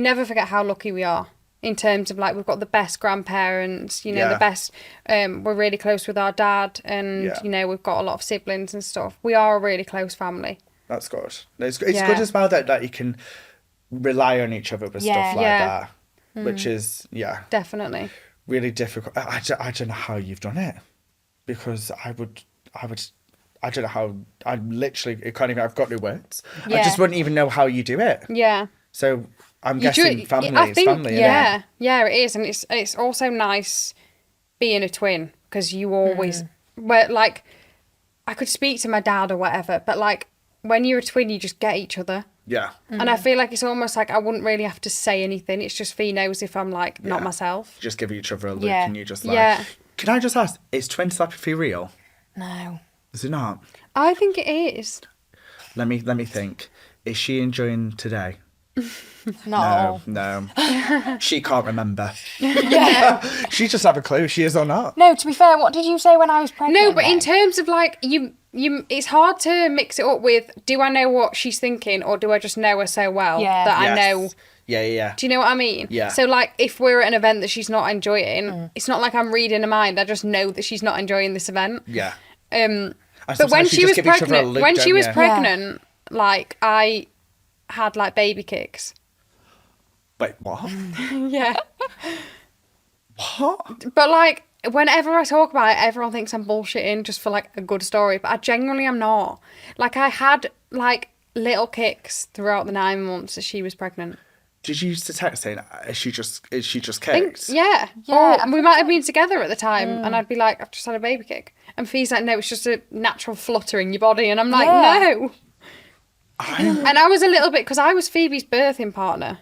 never forget how lucky we are in terms of like we've got the best grandparents, the best. We're really close with our dad, and we've got a lot of siblings and stuff. We are a really close family. That's good. It's good as well that you can rely on each other with stuff like that, which is definitely really difficult. I don't know how you've done it, because I don't know how. I literally can't even. I've got no words. Yeah. I just wouldn't even know how you do it. Yeah. So I'm guessing family is family. Yeah, it is, and it's also nice being a twin because you always, like, I could speak to my dad or whatever, but like when you're a twin, you just get each other. Yeah. And I feel like it's almost like I wouldn't really have to say anything. It's just Fee knows if I'm like not myself. Just give each other a look, and you just like. Yeah. Can I just ask? Is twin telepathy real? No. Is it not? I think it is. Let me think. Is she enjoying today? No. No. She can't remember. She just have a clue if she is or not. No, to be fair, what did you say when I was pregnant? No, but in terms of like you it's hard to mix it up with, do I know what she's thinking or do I just know her so well that I know? Yeah. Do you know what I mean? Yeah. So like if we're at an event that she's not enjoying, it's not like I'm reading her mind. I just know that she's not enjoying this event. Yeah. But when she was pregnant, like I had like baby kicks. Wait, what? Yeah. What? But like whenever I talk about it, everyone thinks I'm bullshitting just for like a good story, but I genuinely am not. Like I had like little kicks throughout the 9 months that she was pregnant. Did you used to text saying, is she just kicked? Yeah. Or we might have been together at the time and I'd be like, I've just had a baby kick. And Fee's like, no, it's just a natural flutter in your body. And I'm like, no. And I was a little bit, because I was Phoebe's birthing partner.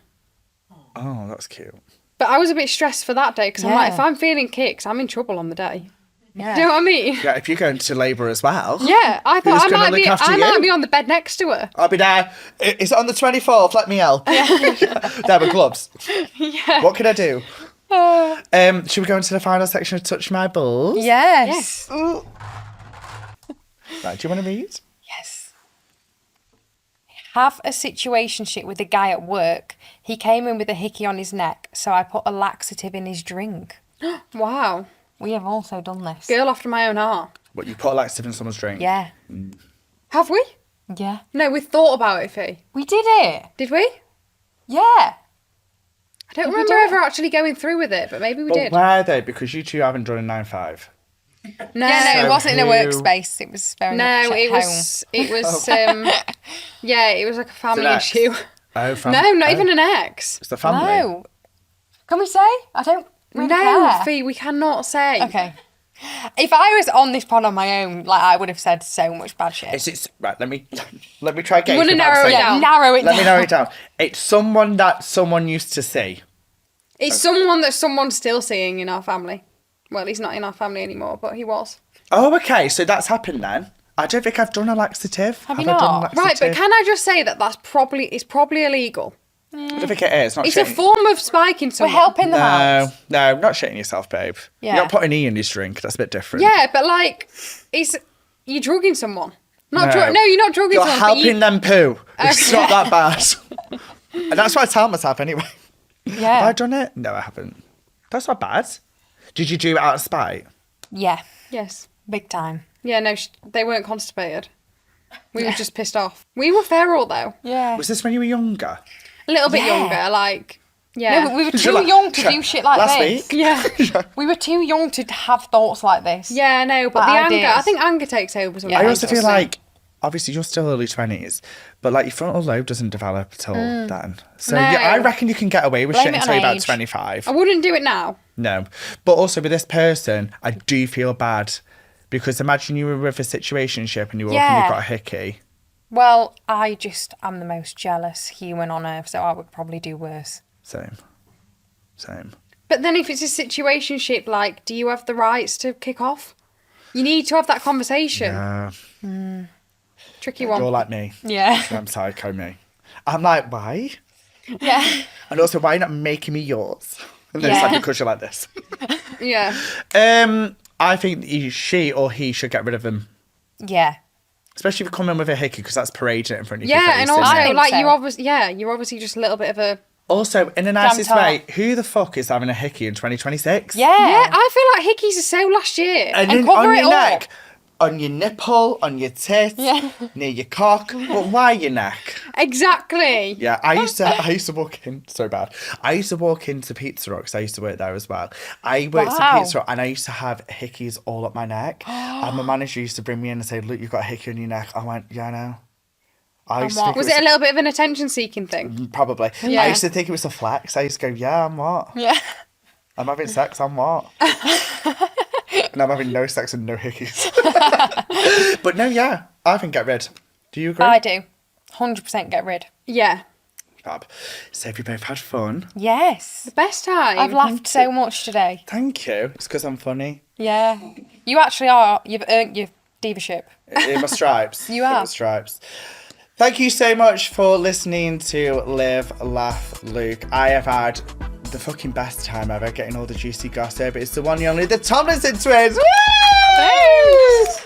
Oh, that's cute. But I was a bit stressed for that day because I'm like, if I'm feeling kicks, I'm in trouble on the day. Yeah. Do you know what I mean? Yeah, if you're going to labour as well. Yeah, I thought Who's gonna look after I you? might be on the bed next to her. I'll be there. Is it on the 24th? Let me help. There with gloves. Yeah. What can I do? Should we go into the final section of Touch My Balls? Yes. Right, do you want to read? Yes. Have a situationship with a guy at work. He came in with a hickey on his neck, so I put a laxative in his drink. Wow. We have also done this. Girl after my own heart. What, you put a laxative in someone's drink? Yeah. Have we? Yeah. No, we thought about it, Fee. We did it. Did we? Yeah. I don't Did we remember do it? ever actually going through with it, but maybe we But did. why though? Because you two haven't done a 9-5. No, Yeah, no, So it wasn't in a who- workspace. It was very much no, at it home. was yeah, it was like a family It's an issue. ex. Oh, family. No, not Oh, even an ex. It's the family. No. Can we say? I don't really No, care. Fee, we cannot say. Okay. If I was on this pod on my own, like I would have said so much bad shit. It's right. Let me try and get wanna you narrow it down? Narrow it Let down. me narrow it down. It's someone that someone used to see. It's someone that someone's still seeing in our family. Well, he's not in our family anymore, but he was. Oh, okay. So that's happened then. I don't think I've done a laxative. Have you I done a not? laxative? Right, but can I just say that it's probably illegal. I don't think it is. Not It's a shitting. form of spiking We're someone. helping them out. No, not shitting yourself, babe. Yeah. You're not putting E in your drink. That's a bit different. Yeah, but like, you're drugging someone. No. No, you're not drugging You're someone. helping them poo. It's Okay. not that bad. And that's what I tell myself anyway. Have I Yeah. done it? No, I haven't. That's not bad. Did you do it out of spite? Yeah. Yes. Big time. Yeah, no, they weren't constipated. We were just pissed off. We were feral though. Yeah. Was this when you were younger? A little bit Yeah. younger, like Yeah. No, we were She's too like, young to do shit like last this. week. Yeah. We were too young to have thoughts like this. Yeah, no, but Like the anger, ideas. I think anger takes over sometimes. Yeah, I also feel doesn't it? like, obviously, you're still early 20s, but like your frontal lobe doesn't develop till then. So No. yeah, I reckon you can get away with Blame shit it on until you're about age. 25. I wouldn't do it now. No. But also with this person, I do feel bad because imagine you were with a situationship and you walk and Yeah. you've got a hickey. Well, I just am the most jealous human on earth, so I would probably do worse. Same. But then if it's a situationship, like, do you have the rights to kick off? You need to have that conversation. Tricky one. You're like me. Yeah. I'm psycho me. I'm like, why? Yeah. And also, why are you not making me yours? And then it's Yeah. like, because you're like this. Yeah. I think she or he should get rid of them. Yeah. Especially if you come in with a hickey, because that's parading it in front of your Yeah, face. and isn't also, it? think like, so. you're obviously just a little bit of a... Also, in the nicest Jam way, tart. who the fuck is having a hickey in 2026? Yeah. Yeah, I feel like hickeys are so last year. And, And then cover on it your all. neck, on your nipple, on your tit, Yeah. near your cock. But why your neck? Exactly. Yeah, I used to walk in, so bad. I used to walk into Pizza Hut because I used to work there as well. I worked Wow. at Pizza Hut and I used to have hickeys all up my neck. And my manager used to bring me in and say, look, you've got a hickey on your neck. I went, yeah, I know. I used to think Was it a little bit of an attention-seeking thing? Probably. Yeah. I used to think it was a flex. I used to go, yeah, I'm what? Yeah. I'm having sex, I'm what? And I'm having no sex and no hickeys. But no, yeah, I think get rid. Do you agree? I do. 100% get rid. Yeah. Fab. So have you both had fun? Yes. Best time. I've laughed so much today. Thank you. It's because I'm funny. Yeah. You actually are. You've earned your divaship. In my stripes. You In my have. stripes. Thank you so much for listening to Live, Laugh, Luke. I have had the fucking best time ever getting all the juicy gossip. It's the one and only, the Tomlinson Twins. Woo! Thanks.